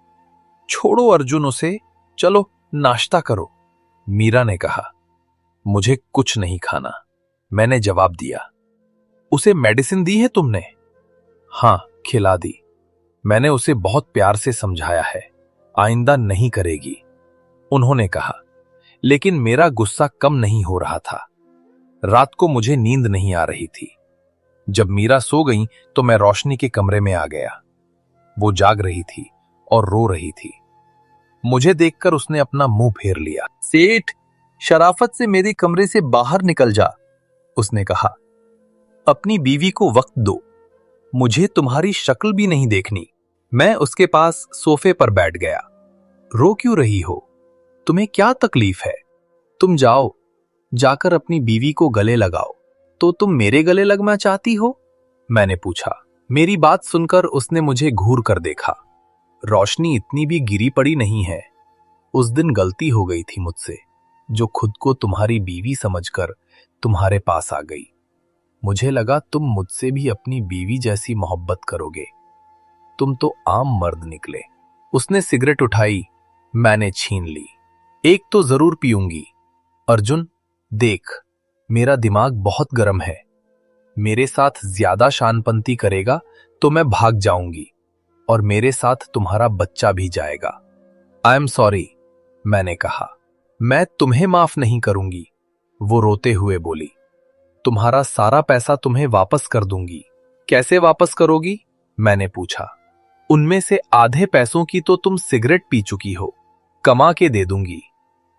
छोड़ो अर्जुन उसे, चलो नाश्ता करो। मीरा ने कहा, मुझे कुछ नहीं खाना। मैंने जवाब दिया। उसे मेडिसिन दी है तुमने? हां, खिला दी। मैंने उसे बहुत प्यार से समझाया है, आइंदा नहीं करेगी। उन्होंने कहा। लेकिन मेरा गुस्सा कम नहीं हो रहा था। रात को मुझे नींद नहीं आ रही थी। जब मीरा सो गई तो मैं रोशनी के कमरे में आ गया। वो जाग रही थी और रो रही थी। मुझे देखकर उसने अपना मुंह फेर लिया। सेठ, शराफत से मेरे कमरे से बाहर निकल जा, उसने कहा। अपनी बीवी को वक्त दो। मुझे तुम्हारी शक्ल भी नहीं देखनी। मैं उसके पास सोफे पर बैठ गया। रो क्यों रही हो? तुम्हें क्या तकलीफ है? तुम जाओ, जाकर अपनी बीवी को गले लगाओ। तो तुम मेरे गले लगना चाहती हो? मैंने पूछा। मेरी बात सुनकर उसने मुझे घूर कर देखा। रोशनी इतनी भी गिरी पड़ी नहीं है। उस दिन गलती हो गई थी मुझसे, जो खुद को तुम्हारी बीवी समझकर तुम्हारे पास आ गई। मुझे लगा तुम मुझसे भी अपनी बीवी जैसी मोहब्बत करोगे। तुम तो आम मर्द निकले। उसने सिगरेट उठाई, मैंने छीन ली। एक तो जरूर पीऊंगी। अर्जुन, देख, मेरा दिमाग बहुत गर्म है। मेरे साथ ज्यादा शानपंती करेगा तो मैं भाग जाऊंगी और मेरे साथ तुम्हारा बच्चा भी जाएगा। आई एम सॉरी, मैंने कहा। मैं तुम्हें माफ नहीं करूंगी, वो रोते हुए बोली। तुम्हारा सारा पैसा तुम्हें वापस कर दूंगी। कैसे वापस करोगी? मैंने पूछा। उनमें से आधे पैसों की तो तुम सिगरेट पी चुकी हो, कमा के दे दूंगी।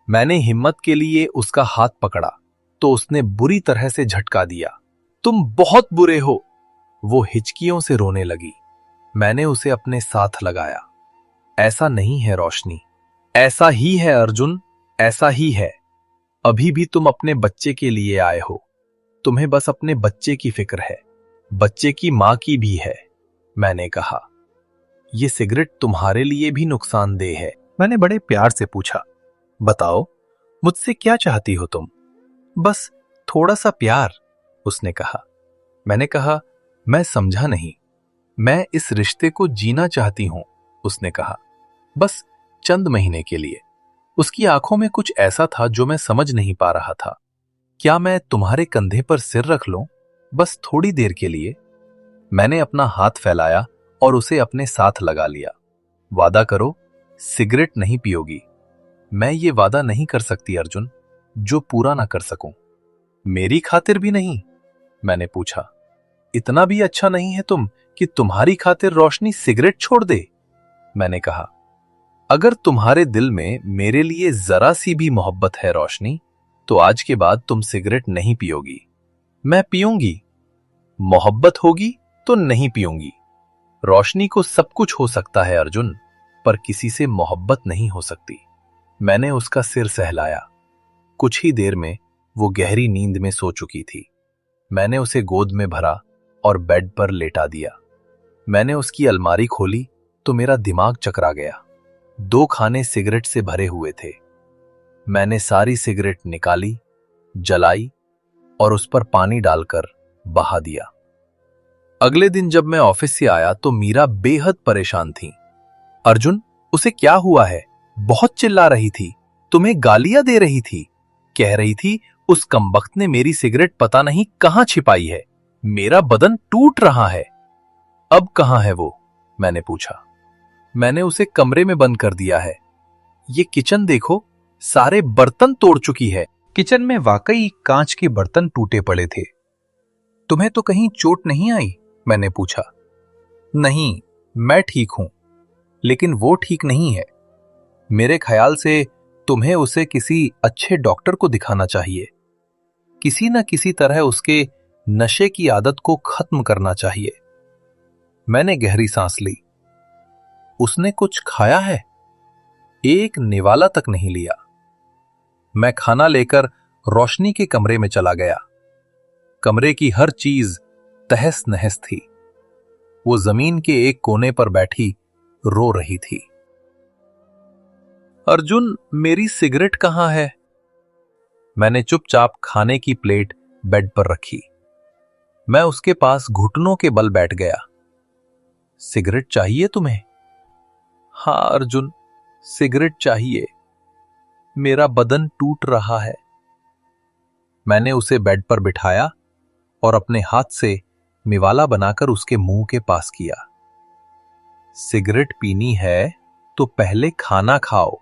मैंने हिम्मत के लिए उसका हाथ पकड़ा तो उसने बुरी तरह से झटका दिया। तुम बहुत बुरे हो। वो हिचकियों से रोने लगी। मैंने उसे अपने साथ लगाया। ऐसा नहीं है रोशनी, ऐसा ही है अर्जुन, ऐसा ही है। अभी भी तुम अपने बच्चे के लिए आए हो। तुम्हें बस अपने बच्चे की फिक्र है, बच्चे की मां की भी है। मैंने कहा, यह सिगरेट तुम्हारे लिए भी नुकसानदेह है। मैंने बड़े प्यार से पूछा, बताओ, मुझसे क्या चाहती हो तुम? बस थोड़ा सा प्यार, उसने कहा। मैंने कहा, मैं समझा नहीं। मैं इस रिश्ते को जीना चाहती हूं, उसने कहा, बस चंद महीने के लिए। उसकी आंखों में कुछ ऐसा था जो मैं समझ नहीं पा रहा था। क्या मैं तुम्हारे कंधे पर सिर रख लूं? बस थोड़ी देर के लिए। मैंने अपना हाथ फैलाया और उसे अपने साथ लगा लिया। वादा करो, सिगरेट नहीं पियोगी। मैं ये वादा नहीं कर सकती अर्जुन, जो पूरा ना कर सकूं। मेरी खातिर भी नहीं? मैंने पूछा। इतना भी अच्छा नहीं है तुम कि तुम्हारी खातिर रोशनी सिगरेट छोड़ दे? मैंने कहा। अगर तुम्हारे दिल में मेरे लिए जरा सी भी मोहब्बत है रोशनी, तो आज के बाद तुम सिगरेट नहीं पियोगी। मैं पीऊंगी। मोहब्बत होगी तो नहीं पीऊंगी। रोशनी को सब कुछ हो सकता है अर्जुन, पर किसी से मोहब्बत नहीं हो सकती। मैंने उसका सिर सहलाया। कुछ ही देर में वो गहरी नींद में सो चुकी थी। मैंने उसे गोद में भरा और बेड पर लेटा दिया। मैंने उसकी अलमारी खोली तो मेरा दिमाग चकरा गया। 2 खाने सिगरेट से भरे हुए थे। मैंने सारी सिगरेट निकाली, जलाई और उस पर पानी डालकर बहा दिया। अगले दिन जब मैं ऑफिस से आया तो मीरा बेहद परेशान थी। अर्जुन, उसे क्या हुआ है? बहुत चिल्ला रही थी, तुम्हें गालियां दे रही थी, कह रही थी उस कमबख्त ने मेरी सिगरेट पता नहीं कहां छिपाई है, मेरा बदन टूट रहा है। अब कहां है वो? मैंने पूछा। मैंने उसे कमरे में बंद कर दिया है। ये किचन देखो, सारे बर्तन तोड़ चुकी है। किचन में वाकई कांच के बर्तन टूटे पड़े थे। तुम्हें तो कहीं चोट नहीं आई? मैंने पूछा। नहीं, मैं ठीक हूं, लेकिन वो ठीक नहीं है। मेरे ख्याल से तुम्हें उसे किसी अच्छे डॉक्टर को दिखाना चाहिए। किसी न किसी तरह उसके नशे की आदत को खत्म करना चाहिए। मैंने गहरी सांस ली। उसने कुछ खाया है? एक निवाला तक नहीं लिया। मैं खाना लेकर रोशनी के कमरे में चला गया। कमरे की हर चीज तहस नहस थी। वो जमीन के एक कोने पर बैठी रो रही थी। अर्जुन, मेरी सिगरेट कहां है? मैंने चुपचाप खाने की प्लेट बेड पर रखी। मैं उसके पास घुटनों के बल बैठ गया। सिगरेट चाहिए तुम्हें? हां अर्जुन, सिगरेट चाहिए। मेरा बदन टूट रहा है। मैंने उसे बेड पर बिठाया और अपने हाथ से निवाला बनाकर उसके मुंह के पास किया। सिगरेट पीनी है तो पहले खाना खाओ।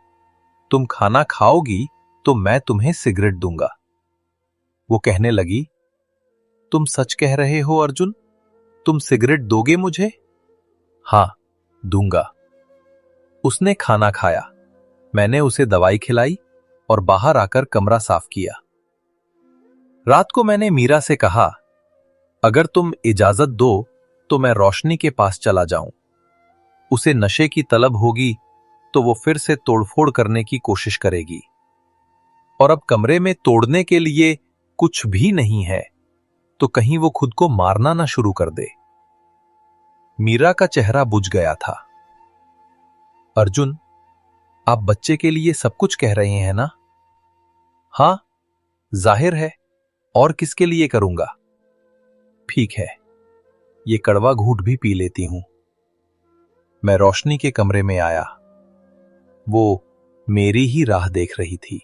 तुम खाना खाओगी तो मैं तुम्हें सिगरेट दूंगा। वो कहने लगी, तुम सच कह रहे हो अर्जुन? तुम सिगरेट दोगे मुझे? हां, दूंगा। उसने खाना खाया। मैंने उसे दवाई खिलाई और बाहर आकर कमरा साफ किया। रात को मैंने मीरा से कहा, अगर तुम इजाजत दो तो मैं रोशनी के पास चला जाऊं। उसे नशे की तलब होगी तो वो फिर से तोड़फोड़ करने की कोशिश करेगी, और अब कमरे में तोड़ने के लिए कुछ भी नहीं है, तो कहीं वो खुद को मारना ना शुरू कर दे। मीरा का चेहरा बुझ गया था। अर्जुन, आप बच्चे के लिए सब कुछ कह रहे हैं ना? हां, जाहिर है, और किसके लिए करूंगा? ठीक है, ये कड़वा घूंट भी पी लेती हूं। मैं रोशनी के कमरे में आया। वो मेरी ही राह देख रही थी।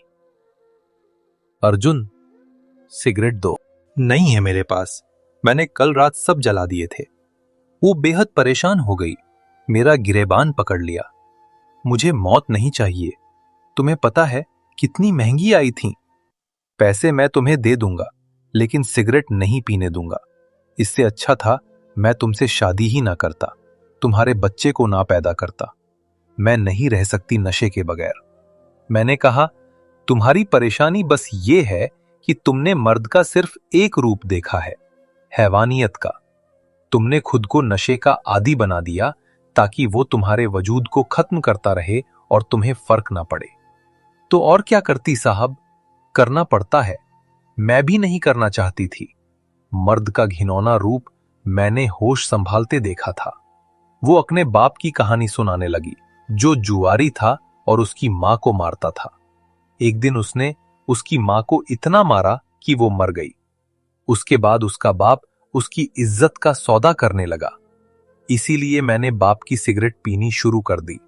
अर्जुन, सिगरेट दो। नहीं है मेरे पास, मैंने कल रात सब जला दिए थे। वो बेहद परेशान हो गई, मेरा गिरेबान पकड़ लिया। मुझे मौत नहीं चाहिए। तुम्हें पता है कितनी महंगी आई थी। पैसे मैं तुम्हें दे दूंगा, लेकिन सिगरेट नहीं पीने दूंगा। इससे अच्छा था मैं तुमसे शादी ही ना करता, तुम्हारे बच्चे को ना पैदा करता। मैं नहीं रह सकती नशे के बगैर। मैंने कहा, तुम्हारी परेशानी बस ये है कि तुमने मर्द का सिर्फ एक रूप देखा है, हैवानियत का। तुमने खुद को नशे का आदी बना दिया ताकि वो तुम्हारे वजूद को खत्म करता रहे और तुम्हें फर्क ना पड़े। तो और क्या करती साहब, करना पड़ता है। मैं भी नहीं करना चाहती थी। मर्द का घिनौना रूप मैंने होश संभालते देखा था। वो अपने बाप की कहानी सुनाने लगी, जो जुआरी था और उसकी मां को मारता था। एक दिन उसने उसकी मां को इतना मारा कि वो मर गई। उसके बाद उसका बाप उसकी इज्जत का सौदा करने लगा। इसीलिए मैंने बाप की सिगरेट पीनी शुरू कर दी।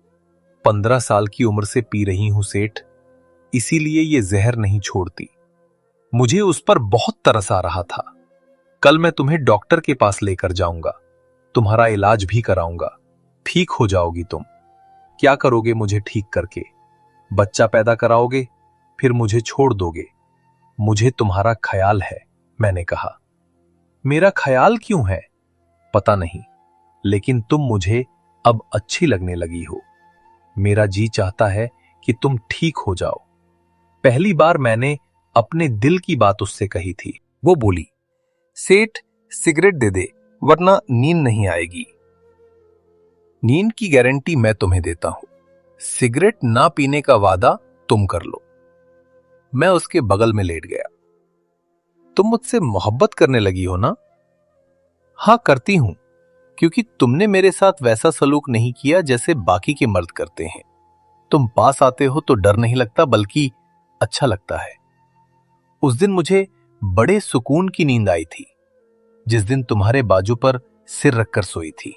15 साल की उम्र से पी रही हूं सेठ, इसीलिए ये जहर नहीं छोड़ती। मुझे उस पर बहुत तरस आ रहा था। कल मैं तुम्हें डॉक्टर के पास लेकर जाऊंगा, तुम्हारा इलाज भी कराऊंगा, ठीक हो जाओगी तुम। क्या करोगे मुझे ठीक करके? बच्चा पैदा कराओगे, फिर मुझे छोड़ दोगे। मुझे तुम्हारा ख्याल है, मैंने कहा। मेरा ख्याल क्यों है? पता नहीं, लेकिन तुम मुझे अब अच्छी लगने लगी हो। मेरा जी चाहता है कि तुम ठीक हो जाओ। पहली बार मैंने अपने दिल की बात उससे कही थी। वो बोली, सेठ सिगरेट दे दे, वरना नींद नहीं आएगी। नींद की गारंटी मैं तुम्हें देता हूं, सिगरेट ना पीने का वादा तुम कर लो। मैं उसके बगल में लेट गया। तुम मुझसे मोहब्बत करने लगी हो ना? हां, करती हूं, क्योंकि तुमने मेरे साथ वैसा सलूक नहीं किया जैसे बाकी के मर्द करते हैं। तुम पास आते हो तो डर नहीं लगता, बल्कि अच्छा लगता है। उस दिन मुझे बड़े सुकून की नींद आई थी, जिस दिन तुम्हारे बाजू पर सिर रखकर सोई थी।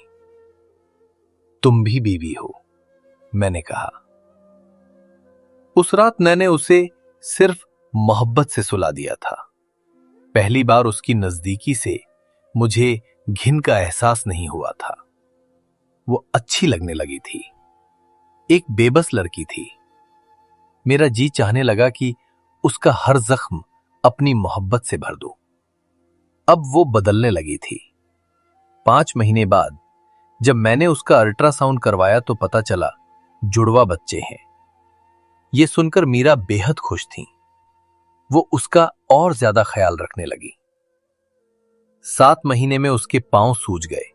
तुम भी बीवी हो, मैंने कहा। उस रात मैंने उसे सिर्फ मोहब्बत से सुला दिया था। पहली बार उसकी नजदीकी से मुझे घिन का एहसास नहीं हुआ था। वो अच्छी लगने लगी थी, एक बेबस लड़की थी। मेरा जी चाहने लगा कि उसका हर जख्म अपनी मोहब्बत से भर दूं। अब वो बदलने लगी थी। 5 महीने बाद जब मैंने उसका अल्ट्रासाउंड करवाया तो पता चला जुड़वा बच्चे हैं। ये सुनकर मीरा बेहद खुश थी। वो उसका और ज्यादा ख्याल रखने लगी। 7 महीने में उसके पांव सूज गए,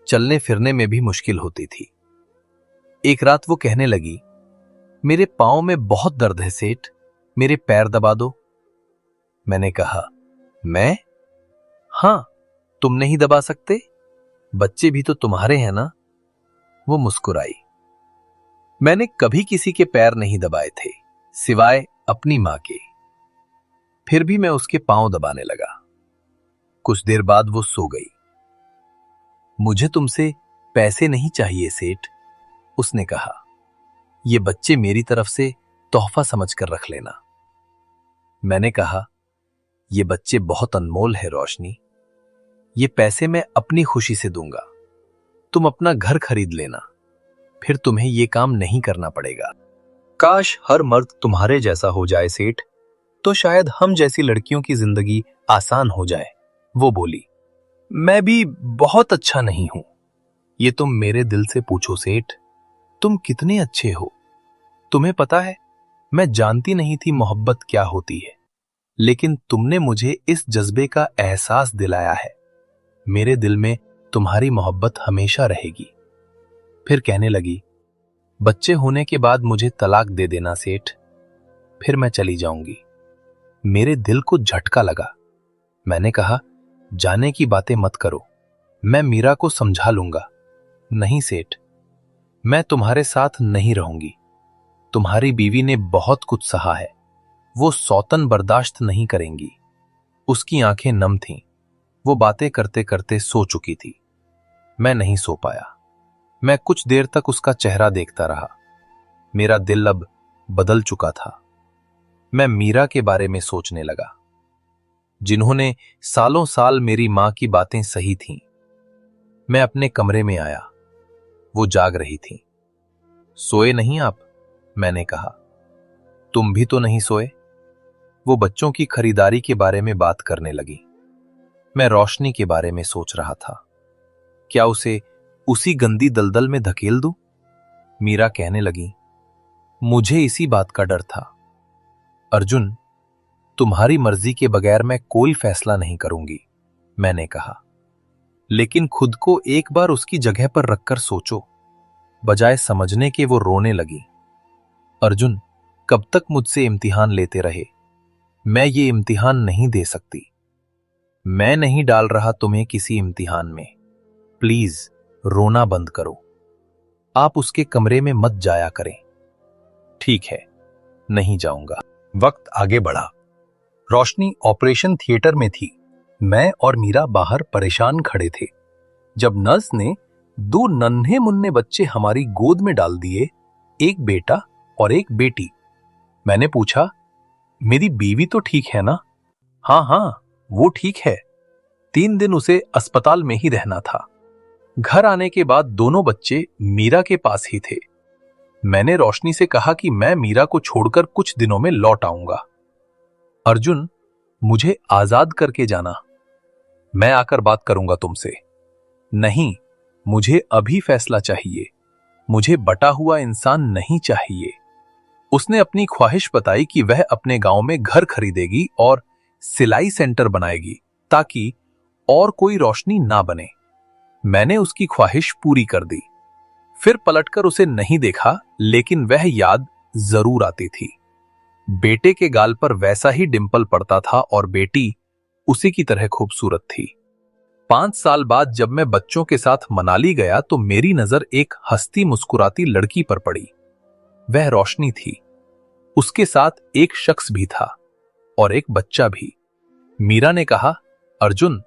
चलने फिरने में भी मुश्किल होती थी। एक रात वो कहने लगी, मेरे पांव में बहुत दर्द है सेठ, मेरे पैर दबा दो। मैंने कहा, मैं? हां, तुम नहीं दबा सकते? बच्चे भी तो तुम्हारे हैं ना? वो मुस्कुराई। मैंने कभी किसी के पैर नहीं दबाए थे, सिवाय अपनी मां के। फिर भी मैं उसके पांव दबाने लगा। कुछ देर बाद वो सो गई। मुझे तुमसे पैसे नहीं चाहिए सेठ, उसने कहा। ये बच्चे मेरी तरफ से तोहफा समझकर रख लेना। मैंने कहा, ये बच्चे बहुत अनमोल है रोशनी। ये पैसे मैं अपनी खुशी से दूंगा। तुम अपना घर खरीद लेना, फिर तुम्हें यह काम नहीं करना पड़ेगा। काश हर मर्द तुम्हारे जैसा हो जाए सेठ, तो शायद हम जैसी लड़कियों की जिंदगी आसान हो जाए। वो बोली, मैं भी बहुत अच्छा नहीं हूं। ये तुम मेरे दिल से पूछो सेठ, तुम कितने अच्छे हो। तुम्हें पता है, मैं जानती नहीं थी मोहब्बत क्या होती है, लेकिन तुमने मुझे इस जज्बे का एहसास दिलाया है। मेरे दिल में तुम्हारी मोहब्बत हमेशा रहेगी। फिर कहने लगी, बच्चे होने के बाद मुझे तलाक दे देना सेठ, फिर मैं चली जाऊंगी। मेरे दिल को झटका लगा। मैंने कहा, जाने की बातें मत करो, मैं मीरा को समझा लूंगा। नहीं सेठ, मैं तुम्हारे साथ नहीं रहूंगी। तुम्हारी बीवी ने बहुत कुछ सहा है, वो सौतन बर्दाश्त नहीं करेंगी। उसकी आंखें नम थीं, वो बातें करते करते सो चुकी थी। मैं नहीं सो पाया। मैं कुछ देर तक उसका चेहरा देखता रहा। मेरा दिल अब बदल चुका था। मैं मीरा के बारे में सोचने लगा, जिन्होंने सालों साल मेरी मां की बातें सही थीं। मैं अपने कमरे में आया। वो जाग रही थी। सोए नहीं आप? मैंने कहा। तुम भी तो नहीं सोए? वो बच्चों की खरीदारी के बारे में बात करने लगी। मैं रोशनी के बारे में सोच रहा था। क्या उसे उसी गंदी दलदल में धकेल दूं? मीरा कहने लगी, मुझे इसी बात का डर था। अर्जुन, तुम्हारी मर्जी के बगैर मैं कोई फैसला नहीं करूंगी, मैंने कहा। लेकिन खुद को एक बार उसकी जगह पर रखकर सोचो। बजाय समझने के वो रोने लगी। अर्जुन, कब तक मुझसे इम्तिहान लेते रहे? मैं ये इम्तिहान नहीं दे सकती। मैं नहीं डाल रहा तुम्हें किसी इम्तिहान में। प्लीज रोना बंद करो। आप उसके कमरे में मत जाया करें। ठीक है, नहीं जाऊंगा। वक्त आगे बढ़ा। रोशनी ऑपरेशन थिएटर में थी। मैं और मीरा बाहर परेशान खड़े थे जब नर्स ने 2 नन्हे मुन्ने बच्चे हमारी गोद में डाल दिए, एक बेटा और एक बेटी। मैंने पूछा, मेरी बीवी तो ठीक है ना? हाँ हाँ, वो ठीक है। 3 दिन उसे अस्पताल में ही रहना था। घर आने के बाद दोनों बच्चे मीरा के पास ही थे। मैंने रोशनी से कहा कि मैं मीरा को छोड़कर कुछ दिनों में लौट आऊंगा। अर्जुन, मुझे आजाद करके जाना। मैं आकर बात करूंगा तुमसे। नहीं, मुझे अभी फैसला चाहिए। मुझे बटा हुआ इंसान नहीं चाहिए। उसने अपनी ख्वाहिश बताई कि वह अपने गांव में घर खरीदेगी और सिलाई सेंटर बनाएगी ताकि और कोई रोशनी ना बने। मैंने उसकी ख्वाहिश पूरी कर दी। फिर पलटकर उसे नहीं देखा, लेकिन वह याद जरूर आती थी। बेटे के गाल पर वैसा ही डिंपल पड़ता था और बेटी उसी की तरह खूबसूरत थी। 5 साल बाद जब मैं बच्चों के साथ मनाली गया तो मेरी नजर एक हंसती मुस्कुराती लड़की पर पड़ी। वह रोशनी थी। उसके साथ एक शख्स भी था और एक बच्चा भी। मीरा ने कहा, अर्जुन,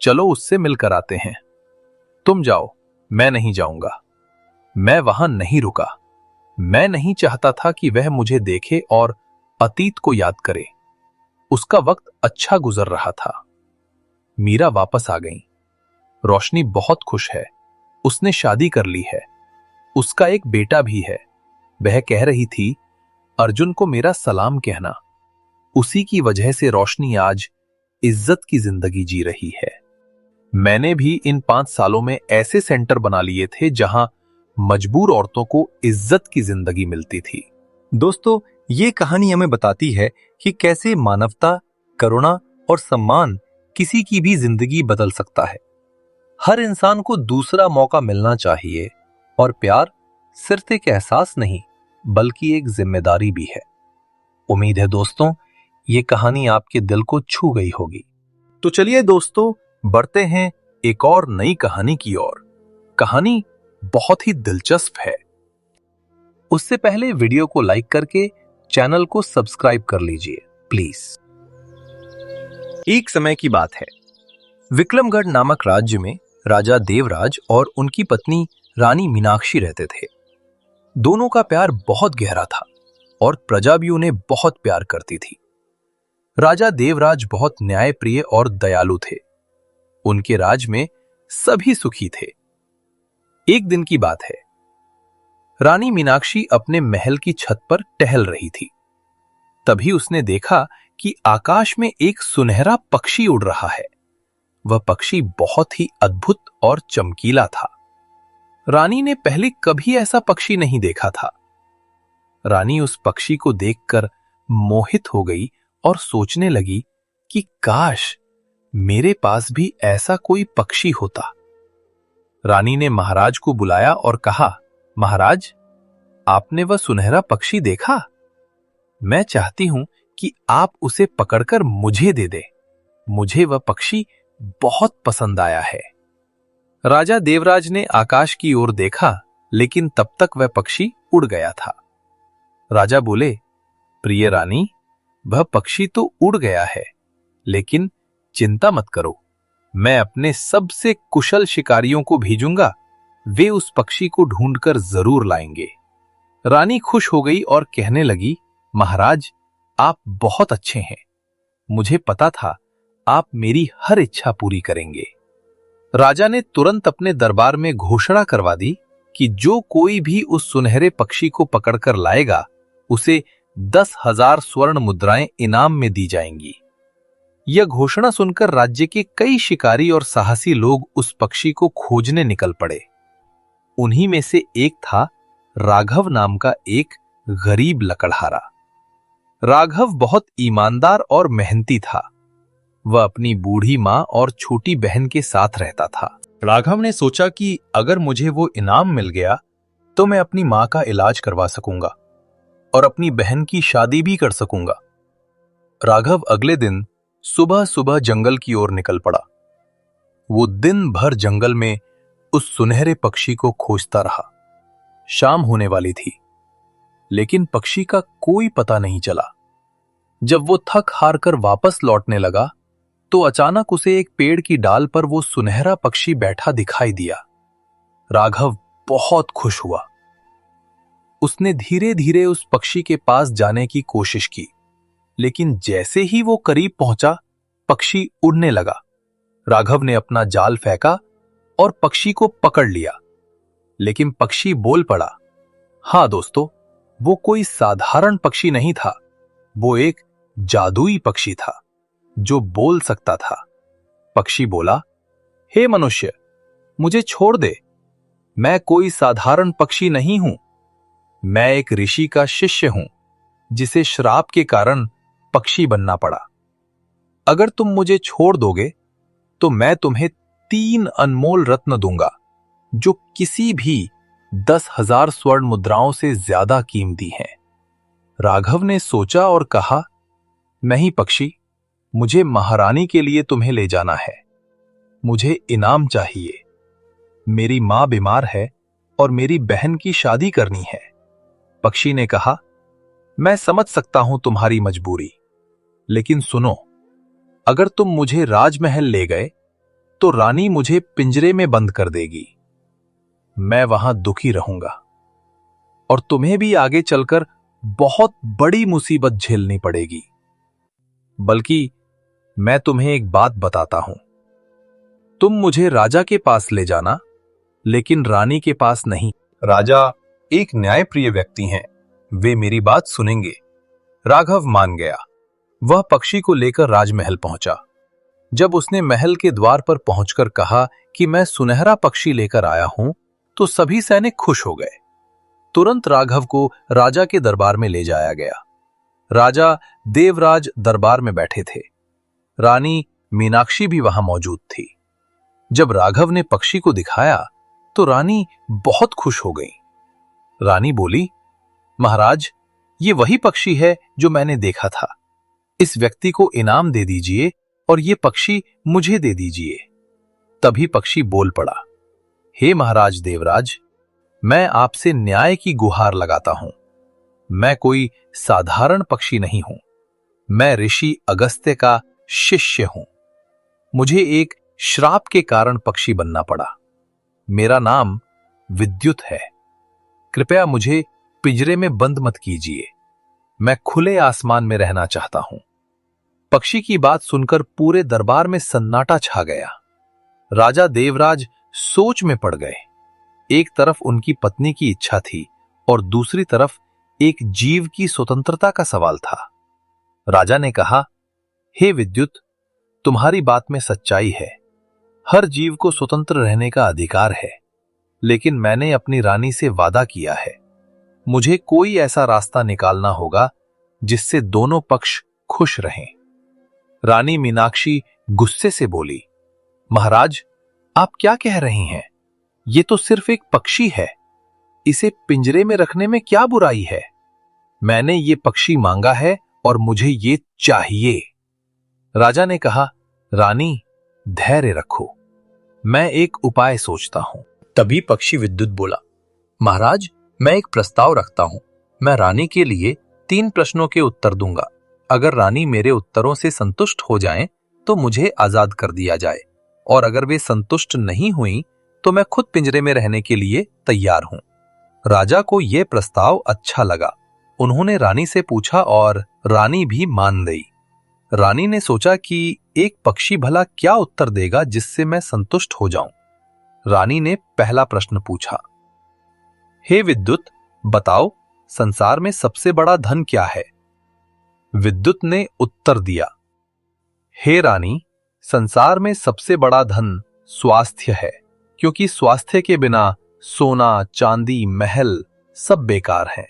चलो उससे मिलकर आते हैं। तुम जाओ, मैं नहीं जाऊंगा। मैं वहां नहीं रुका। मैं नहीं चाहता था कि वह मुझे देखे और अतीत को याद करे। उसका वक्त अच्छा गुजर रहा था। मीरा वापस आ गई। रोशनी बहुत खुश है। उसने शादी कर ली है। उसका एक बेटा भी है। वह कह रही थी, अर्जुन को मेरा सलाम कहना। उसी की वजह से रोशनी आज इज्जत की जिंदगी जी रही है। मैंने भी इन 5 सालों में ऐसे सेंटर बना लिए थे जहां मजबूर औरतों को इज्जत की जिंदगी मिलती थी। दोस्तों, ये कहानी हमें बताती है कि कैसे मानवता, करुणा और सम्मान किसी की भी जिंदगी बदल सकता है। हर इंसान को दूसरा मौका मिलना चाहिए और प्यार सिर्फ एक एहसास नहीं बल्कि एक जिम्मेदारी भी है। उम्मीद है दोस्तों, ये कहानी आपके दिल को छू गई होगी। तो चलिए दोस्तों, बढ़ते हैं एक और नई कहानी की ओर। कहानी बहुत ही दिलचस्प है। उससे पहले वीडियो को लाइक करके चैनल को सब्सक्राइब कर लीजिए प्लीज। एक समय की बात है। विक्रमगढ़ नामक राज्य में राजा देवराज और उनकी पत्नी रानी मीनाक्षी रहते थे। दोनों का प्यार बहुत गहरा था और प्रजा भी उन्हें बहुत प्यार करती थी। राजा देवराज बहुत न्यायप्रिय और दयालु थे। उनके राज में सभी सुखी थे। एक दिन की बात है। रानी मीनाक्षी अपने महल की छत पर टहल रही थी। तभी उसने देखा कि आकाश में एक सुनहरा पक्षी उड़ रहा है। वह पक्षी बहुत ही अद्भुत और चमकीला था। रानी ने पहले कभी ऐसा पक्षी नहीं देखा था। रानी उस पक्षी को देखकर मोहित हो गई और सोचने लगी कि काश मेरे पास भी ऐसा कोई पक्षी होता। रानी ने महाराज को बुलाया और कहा, महाराज, आपने वह सुनहरा पक्षी देखा? मैं चाहती हूं कि आप उसे पकड़कर मुझे दे दे। मुझे वह पक्षी बहुत पसंद आया है। राजा देवराज ने आकाश की ओर देखा, लेकिन तब तक वह पक्षी उड़ गया था। राजा बोले, प्रिय रानी, वह पक्षी तो उड़ गया है, लेकिन चिंता मत करो। मैं अपने सबसे कुशल शिकारियों को भेजूंगा। वे उस पक्षी को ढूंढकर जरूर लाएंगे। रानी खुश हो गई और कहने लगी, महाराज, आप बहुत अच्छे हैं। मुझे पता था आप मेरी हर इच्छा पूरी करेंगे। राजा ने तुरंत अपने दरबार में घोषणा करवा दी कि जो कोई भी उस सुनहरे पक्षी को पकड़कर लाएगा, उसे 10,000 स्वर्ण मुद्राएं इनाम में दी जाएंगी। यह घोषणा सुनकर राज्य के कई शिकारी और साहसी लोग उस पक्षी को खोजने निकल पड़े। उन्हीं में से एक था राघव नाम का एक गरीब लकड़हारा। राघव बहुत ईमानदार और मेहनती था। वह अपनी बूढ़ी मां और छोटी बहन के साथ रहता था। राघव ने सोचा कि अगर मुझे वो इनाम मिल गया तो मैं अपनी मां का इलाज करवा सकूंगा और अपनी बहन की शादी भी कर सकूंगा। राघव अगले दिन सुबह सुबह जंगल की ओर निकल पड़ा। वो दिन भर जंगल में उस सुनहरे पक्षी को खोजता रहा। शाम होने वाली थी, लेकिन पक्षी का कोई पता नहीं चला। जब वो थक हार कर वापस लौटने लगा तो अचानक उसे एक पेड़ की डाल पर वो सुनहरा पक्षी बैठा दिखाई दिया। राघव बहुत खुश हुआ। उसने धीरे धीरे उस पक्षी के पास जाने की कोशिश की, लेकिन जैसे ही वो करीब पहुंचा, पक्षी उड़ने लगा। राघव ने अपना जाल फेंका और पक्षी को पकड़ लिया, लेकिन पक्षी बोल पड़ा। हां दोस्तों, वो कोई साधारण पक्षी नहीं था, वो एक जादुई पक्षी था जो बोल सकता था। पक्षी बोला, हे मनुष्य, मुझे छोड़ दे, मैं कोई साधारण पक्षी नहीं हूं, मैं एक ऋषि का शिष्य हूं जिसे श्राप के कारण पक्षी बनना पड़ा। अगर तुम मुझे छोड़ दोगे तो मैं तुम्हें 3 अनमोल रत्न दूंगा जो किसी भी 10,000 स्वर्ण मुद्राओं से ज्यादा कीमती हैं। राघव ने सोचा और कहा, नहीं पक्षी, मुझे महारानी के लिए तुम्हें ले जाना है, मुझे इनाम चाहिए। मेरी मां बीमार है और मेरी बहन की शादी करनी है। पक्षी ने कहा, मैं समझ सकता हूं तुम्हारी मजबूरी, लेकिन सुनो, अगर तुम मुझे राजमहल ले गए तो रानी मुझे पिंजरे में बंद कर देगी। मैं वहां दुखी रहूंगा और तुम्हें भी आगे चलकर बहुत बड़ी मुसीबत झेलनी पड़ेगी। बल्कि मैं तुम्हें एक बात बताता हूं, तुम मुझे राजा के पास ले जाना, लेकिन रानी के पास नहीं। राजा एक न्यायप्रिय व्यक्ति हैं, वे मेरी बात सुनेंगे। राघव मान गया। वह पक्षी को लेकर राजमहल पहुंचा। जब उसने महल के द्वार पर पहुंचकर कहा कि मैं सुनहरा पक्षी लेकर आया हूं, तो सभी सैनिक खुश हो गए। तुरंत राघव को राजा के दरबार में ले जाया गया। राजा देवराज दरबार में बैठे थे। रानी मीनाक्षी भी वहां मौजूद थी। जब राघव ने पक्षी को दिखाया तो रानी बहुत खुश हो गई। रानी बोली, महाराज, ये वही पक्षी है जो मैंने देखा था। इस व्यक्ति को इनाम दे दीजिए और ये पक्षी मुझे दे दीजिए। तभी पक्षी बोल पड़ा, हे महाराज देवराज, मैं आपसे न्याय की गुहार लगाता हूं। मैं कोई साधारण पक्षी नहीं हूं, मैं ऋषि अगस्त्य का शिष्य हूं। मुझे एक श्राप के कारण पक्षी बनना पड़ा। मेरा नाम विद्युत है। कृपया मुझे पिंजरे में बंद मत कीजिए, मैं खुले आसमान में रहना चाहता हूं। पक्षी की बात सुनकर पूरे दरबार में सन्नाटा छा गया। राजा देवराज सोच में पड़ गए। एक तरफ उनकी पत्नी की इच्छा थी और दूसरी तरफ एक जीव की स्वतंत्रता का सवाल था। राजा ने कहा, हे विद्युत, तुम्हारी बात में सच्चाई है। हर जीव को स्वतंत्र रहने का अधिकार है, लेकिन मैंने अपनी रानी से वादा किया है, मुझे कोई ऐसा रास्ता निकालना होगा जिससे दोनों पक्ष खुश रहें। रानी मीनाक्षी गुस्से से बोली, महाराज, आप क्या कह रही हैं? ये तो सिर्फ एक पक्षी है, इसे पिंजरे में रखने में क्या बुराई है? मैंने ये पक्षी मांगा है और मुझे ये चाहिए। राजा ने कहा, रानी, धैर्य रखो, मैं एक उपाय सोचता हूं। तभी पक्षी विद्युत बोला, महाराज, मैं एक प्रस्ताव रखता हूं। मैं रानी के लिए 3 प्रश्नों के उत्तर दूंगा। अगर रानी मेरे उत्तरों से संतुष्ट हो जाएं, तो मुझे आजाद कर दिया जाए, और अगर वे संतुष्ट नहीं हुई तो मैं खुद पिंजरे में रहने के लिए तैयार हूं। राजा को यह प्रस्ताव अच्छा लगा। उन्होंने रानी से पूछा और रानी भी मान गई। रानी ने सोचा कि एक पक्षी भला क्या उत्तर देगा जिससे मैं संतुष्ट हो जाऊं। रानी ने पहला प्रश्न पूछा, हे विद्युत, बताओ, संसार में सबसे बड़ा धन क्या है? विद्युत ने उत्तर दिया, हे रानी, संसार में सबसे बड़ा धन स्वास्थ्य है, क्योंकि स्वास्थ्य के बिना सोना, चांदी, महल सब बेकार हैं।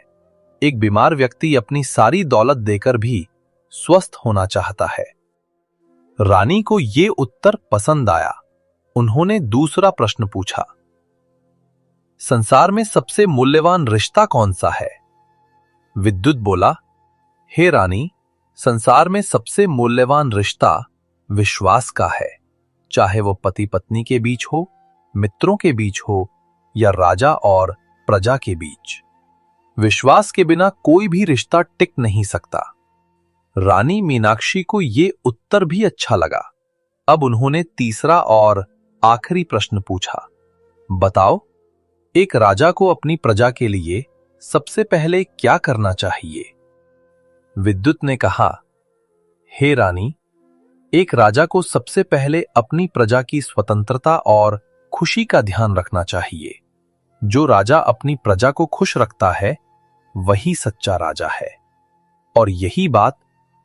एक बीमार व्यक्ति अपनी सारी दौलत देकर भी स्वस्थ होना चाहता है। रानी को यह उत्तर पसंद आया। उन्होंने दूसरा प्रश्न पूछा, संसार में सबसे मूल्यवान रिश्ता कौन सा है? विद्युत बोला, हे रानी, संसार में सबसे मूल्यवान रिश्ता विश्वास का है, चाहे वो पति पत्नी के बीच हो, मित्रों के बीच हो या राजा और प्रजा के बीच। विश्वास के बिना कोई भी रिश्ता टिक नहीं सकता। रानी मीनाक्षी को यह उत्तर भी अच्छा लगा। अब उन्होंने तीसरा और आखिरी प्रश्न पूछा, बताओ, एक राजा को अपनी प्रजा के लिए सबसे पहले क्या करना चाहिए? विद्युत ने कहा, हे रानी, एक राजा को सबसे पहले अपनी प्रजा की स्वतंत्रता और खुशी का ध्यान रखना चाहिए। जो राजा अपनी प्रजा को खुश रखता है वही सच्चा राजा है। और यही बात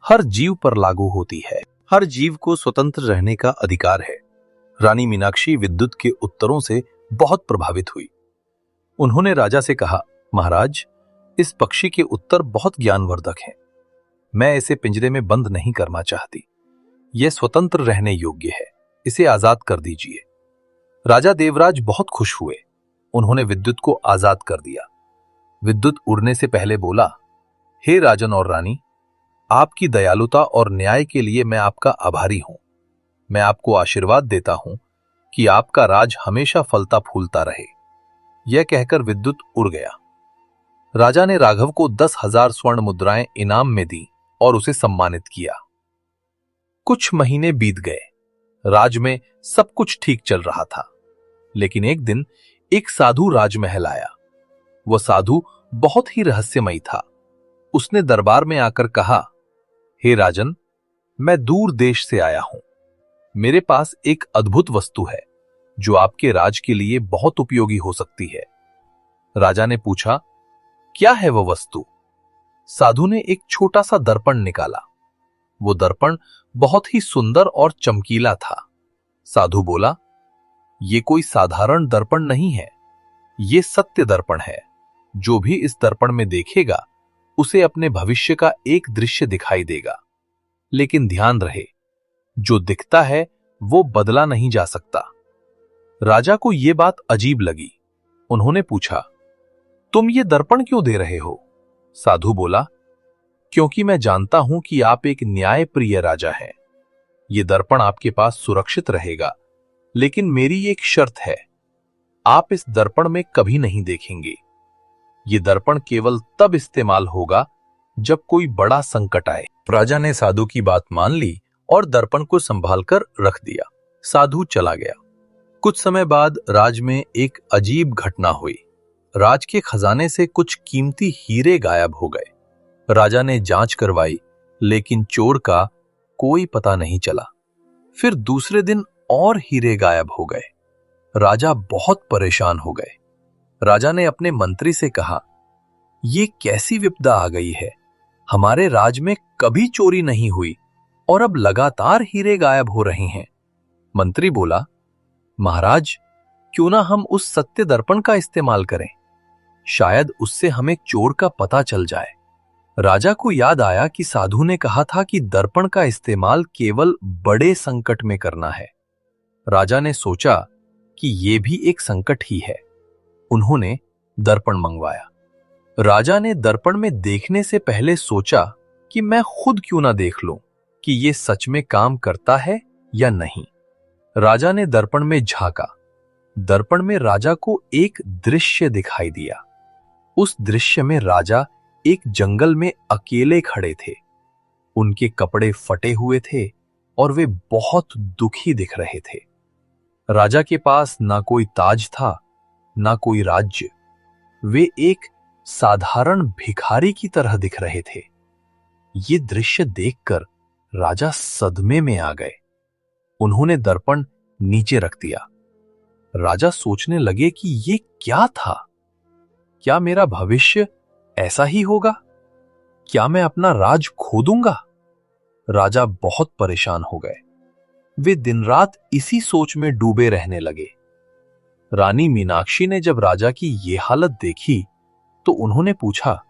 हर जीव पर लागू होती है। हर जीव को स्वतंत्र रहने का अधिकार है। रानी मीनाक्षी विद्युत के उत्तरों से बहुत प्रभावित हुई। उन्होंने राजा से कहा, महाराज, इस पक्षी के उत्तर बहुत ज्ञानवर्धक हैं। मैं इसे पिंजरे में बंद नहीं करना चाहती। यह स्वतंत्र रहने योग्य है। इसे आजाद कर दीजिए। राजा देवराज बहुत खुश हुए। उन्होंने विद्युत को आजाद कर दिया। विद्युत उड़ने से पहले बोला, हे राजन और रानी, आपकी दयालुता और न्याय के लिए मैं आपका आभारी हूं। मैं आपको आशीर्वाद देता हूं कि आपका राज हमेशा फलता फूलता रहे। यह कहकर विद्युत उड़ गया। राजा ने राघव को 10,000 स्वर्ण मुद्राएं इनाम में दी और उसे सम्मानित किया। कुछ महीने बीत गए। राज में सब कुछ ठीक चल रहा था। लेकिन एक दिन एक साधु राजमहल आया। वह साधु बहुत ही रहस्यमयी था। उसने दरबार में आकर कहा, हे राजन, मैं दूर देश से आया हूं। मेरे पास एक अद्भुत वस्तु है जो आपके राज के लिए बहुत उपयोगी हो सकती है। राजा ने पूछा, क्या है वह वस्तु? साधु ने एक छोटा सा दर्पण निकाला। वो दर्पण बहुत ही सुंदर और चमकीला था। साधु बोला, ये कोई साधारण दर्पण नहीं है। ये सत्य दर्पण है। जो भी इस दर्पण में देखेगा उसे अपने भविष्य का एक दृश्य दिखाई देगा। लेकिन ध्यान रहे, जो दिखता है वो बदला नहीं जा सकता। राजा को यह बात अजीब लगी। उन्होंने पूछा, तुम ये दर्पण क्यों दे रहे हो? साधु बोला, क्योंकि मैं जानता हूं कि आप एक न्यायप्रिय राजा हैं। ये दर्पण आपके पास सुरक्षित रहेगा, लेकिन मेरी एक शर्त है। आप इस दर्पण में कभी नहीं देखेंगे। ये दर्पण केवल तब इस्तेमाल होगा जब कोई बड़ा संकट आए। राजा ने साधु की बात मान ली और दर्पण को संभालकर रख दिया। साधु चला गया। कुछ समय बाद राज में एक अजीब घटना हुई। राज के खजाने से कुछ कीमती हीरे गायब हो गए। राजा ने जांच करवाई, लेकिन चोर का कोई पता नहीं चला। फिर दूसरे दिन और हीरे गायब हो गए। राजा बहुत परेशान हो गए। राजा ने अपने मंत्री से कहा, ये कैसी विपदा आ गई है? हमारे राज में कभी चोरी नहीं हुई और अब लगातार हीरे गायब हो रहे हैं। मंत्री बोला, महाराज, क्यों ना हम उस सत्य दर्पण का इस्तेमाल करें? शायद उससे हमें चोर का पता चल जाए। राजा को याद आया कि साधु ने कहा था कि दर्पण का इस्तेमाल केवल बड़े संकट में करना है। राजा ने सोचा कि यह भी एक संकट ही है। उन्होंने दर्पण मंगवाया। राजा ने दर्पण में देखने से पहले सोचा कि मैं खुद क्यों ना देख लूं कि यह सच में काम करता है या नहीं। राजा ने दर्पण में झांका। दर्पण में राजा को एक दृश्य दिखाई दिया। उस दृश्य में राजा एक जंगल में अकेले खड़े थे। उनके कपड़े फटे हुए थे और वे बहुत दुखी दिख रहे थे। राजा के पास ना कोई ताज था, ना कोई राज्य। वे एक साधारण भिखारी की तरह दिख रहे थे। ये दृश्य देखकर राजा सदमे में आ गए। उन्होंने दर्पण नीचे रख दिया। राजा सोचने लगे कि ये क्या था? क्या मेरा भविष्य ऐसा ही होगा? क्या मैं अपना राज खो दूंगा? राजा बहुत परेशान हो गए। वे दिन रात इसी सोच में डूबे रहने लगे। रानी मीनाक्षी ने जब राजा की ये हालत देखी तो उन्होंने पूछा,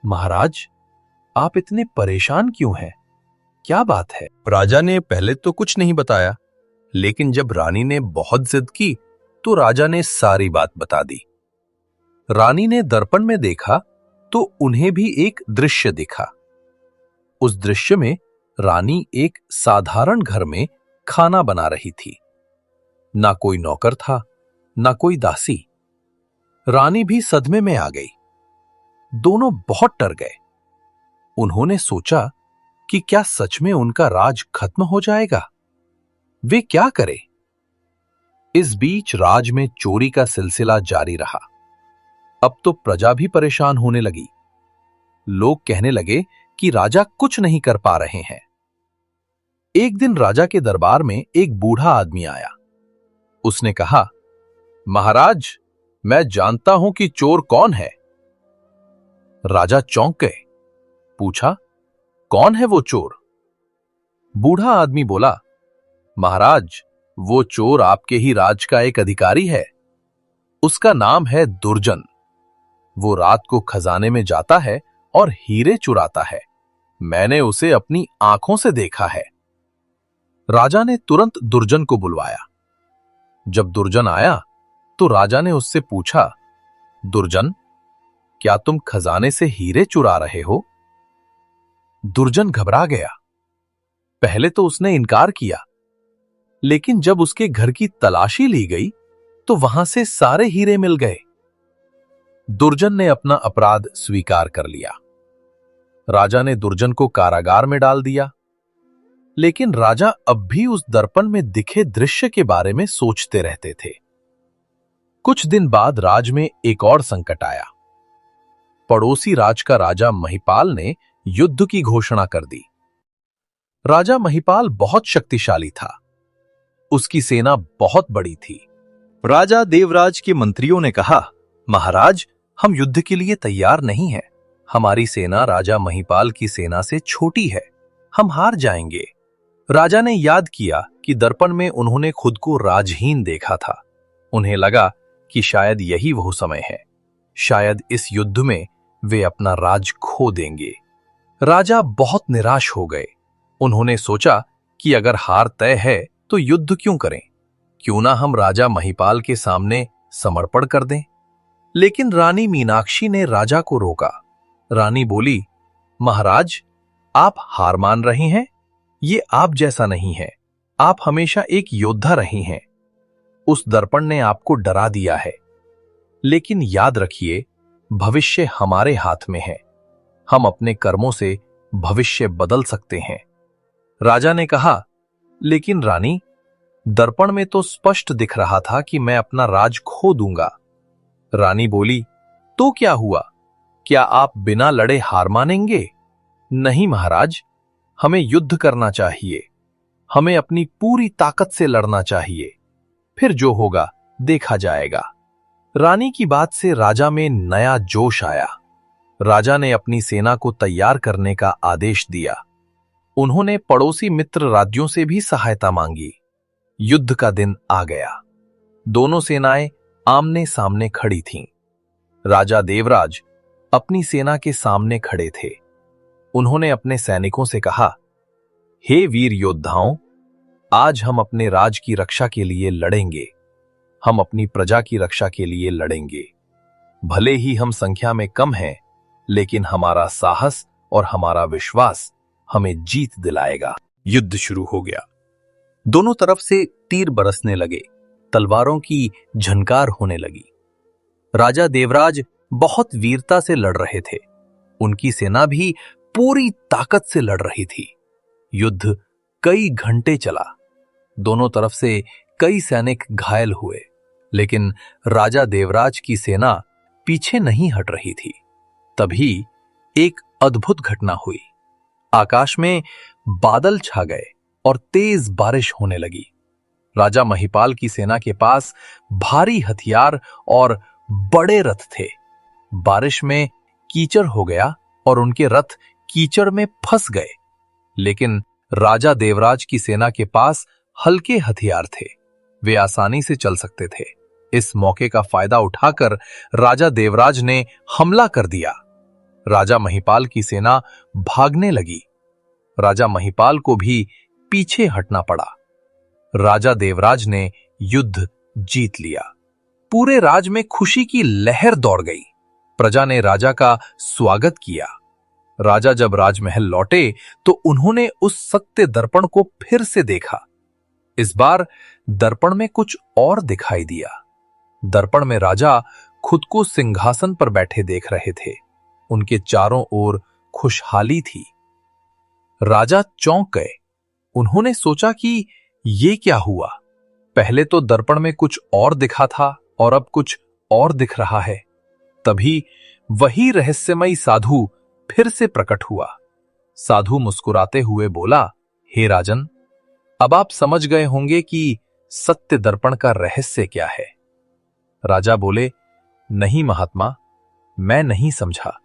महाराज, आप इतने परेशान क्यों हैं? क्या बात है? राजा ने पहले तो कुछ नहीं बताया, लेकिन जब रानी ने बहुत जिद की तो राजा ने सारी बात बता दी। रानी ने दर्पण में देखा तो उन्हें भी एक दृश्य दिखा। उस दृश्य में रानी एक साधारण घर में खाना बना रही थी। ना कोई नौकर था, ना कोई दासी। रानी भी सदमे में आ गई। दोनों बहुत डर गए। उन्होंने सोचा कि क्या सच में उनका राज खत्म हो जाएगा? वे क्या करें? इस बीच राज में चोरी का सिलसिला जारी रहा। अब तो प्रजा भी परेशान होने लगी। लोग कहने लगे कि राजा कुछ नहीं कर पा रहे हैं। एक दिन राजा के दरबार में एक बूढ़ा आदमी आया। उसने कहा, महाराज, मैं जानता हूं कि चोर कौन है। राजा चौंक गए। पूछा, कौन है वो चोर? बूढ़ा आदमी बोला, महाराज, वो चोर आपके ही राज का एक अधिकारी है। उसका नाम है दुर्जन। वो रात को खजाने में जाता है और हीरे चुराता है। मैंने उसे अपनी आंखों से देखा है। राजा ने तुरंत दुर्जन को बुलवाया। जब दुर्जन आया तो राजा ने उससे पूछा, दुर्जन, क्या तुम खजाने से हीरे चुरा रहे हो? दुर्जन घबरा गया। पहले तो उसने इनकार किया, लेकिन जब उसके घर की तलाशी ली गई तो वहां से सारे हीरे मिल गए। दुर्जन ने अपना अपराध स्वीकार कर लिया। राजा ने दुर्जन को कारागार में डाल दिया। लेकिन राजा अब भी उस दर्पण में दिखे दृश्य के बारे में सोचते रहते थे। कुछ दिन बाद राज में एक और संकट आया। पड़ोसी राज का राजा महिपाल ने युद्ध की घोषणा कर दी। राजा महिपाल बहुत शक्तिशाली था। उसकी सेना बहुत बड़ी थी। राजा देवराज के मंत्रियों ने कहा, महाराज, हम युद्ध के लिए तैयार नहीं हैं। हमारी सेना राजा महिपाल की सेना से छोटी है। हम हार जाएंगे। राजा ने याद किया कि दर्पण में उन्होंने खुद को राजहीन देखा था। उन्हें लगा कि शायद यही वो समय है। शायद इस युद्ध में वे अपना राज खो देंगे। राजा बहुत निराश हो गए। उन्होंने सोचा कि अगर हार तय है तो युद्ध क्यों करें? क्यों ना हम राजा महिपाल के सामने समर्पण कर दें? लेकिन रानी मीनाक्षी ने राजा को रोका। रानी बोली, महाराज, आप हार मान रहे हैं? ये आप जैसा नहीं है। आप हमेशा एक योद्धा रही हैं। उस दर्पण ने आपको डरा दिया है। लेकिन याद रखिए, भविष्य हमारे हाथ में है। हम अपने कर्मों से भविष्य बदल सकते हैं। राजा ने कहा, लेकिन रानी, दर्पण में तो स्पष्ट दिख रहा था कि मैं अपना राज खो दूंगा। रानी बोली, तो क्या हुआ? क्या आप बिना लड़े हार मानेंगे? नहीं महाराज, हमें युद्ध करना चाहिए। हमें अपनी पूरी ताकत से लड़ना चाहिए। फिर जो होगा देखा जाएगा। रानी की बात से राजा में नया जोश आया। राजा ने अपनी सेना को तैयार करने का आदेश दिया। उन्होंने पड़ोसी मित्र राज्यों से भी सहायता मांगी। युद्ध का दिन आ गया। दोनों सेनाएं आमने सामने खड़ी थीं। राजा देवराज अपनी सेना के सामने खड़े थे। उन्होंने अपने सैनिकों से कहा, हे वीर योद्धाओं, आज हम अपने राज की रक्षा के लिए लड़ेंगे। हम अपनी प्रजा की रक्षा के लिए लड़ेंगे। भले ही हम संख्या में कम हैं, लेकिन हमारा साहस और हमारा विश्वास हमें जीत दिलाएगा। युद्ध शुरू हो गया। दोनों तरफ से तीर बरसने लगे। तलवारों की झनकार होने लगी। राजा देवराज बहुत वीरता से लड़ रहे थे। उनकी सेना भी पूरी ताकत से लड़ रही थी। युद्ध कई घंटे चला। दोनों तरफ से कई सैनिक घायल हुए, लेकिन राजा देवराज की सेना पीछे नहीं हट रही थी। तभी एक अद्भुत घटना हुई। आकाश में बादल छा गए और तेज बारिश होने लगी। राजा महिपाल की सेना के पास भारी हथियार और बड़े रथ थे। बारिश में कीचड़ हो गया और उनके रथ कीचड़ में फंस गए। लेकिन राजा देवराज की सेना के पास हल्के हथियार थे। वे आसानी से चल सकते थे। इस मौके का फायदा उठाकर राजा देवराज ने हमला कर दिया। राजा महिपाल की सेना भागने लगी। राजा महिपाल को भी पीछे हटना पड़ा। राजा देवराज ने युद्ध जीत लिया। पूरे राज में खुशी की लहर दौड़ गई। प्रजा ने राजा का स्वागत किया। राजा जब राजमहल लौटे तो उन्होंने उस सत्य दर्पण को फिर से देखा। इस बार दर्पण में कुछ और दिखाई दिया। दर्पण में राजा खुद को सिंहासन पर बैठे देख रहे थे। उनके चारों ओर खुशहाली थी। राजा चौंक गए। उन्होंने सोचा कि ये क्या हुआ? पहले तो दर्पण में कुछ और दिखा था और अब कुछ और दिख रहा है। तभी वही रहस्यमयी साधु फिर से प्रकट हुआ। साधु मुस्कुराते हुए बोला, हे राजन, अब आप समझ गए होंगे कि सत्य दर्पण का रहस्य क्या है। राजा बोले, नहीं महात्मा, मैं नहीं समझा,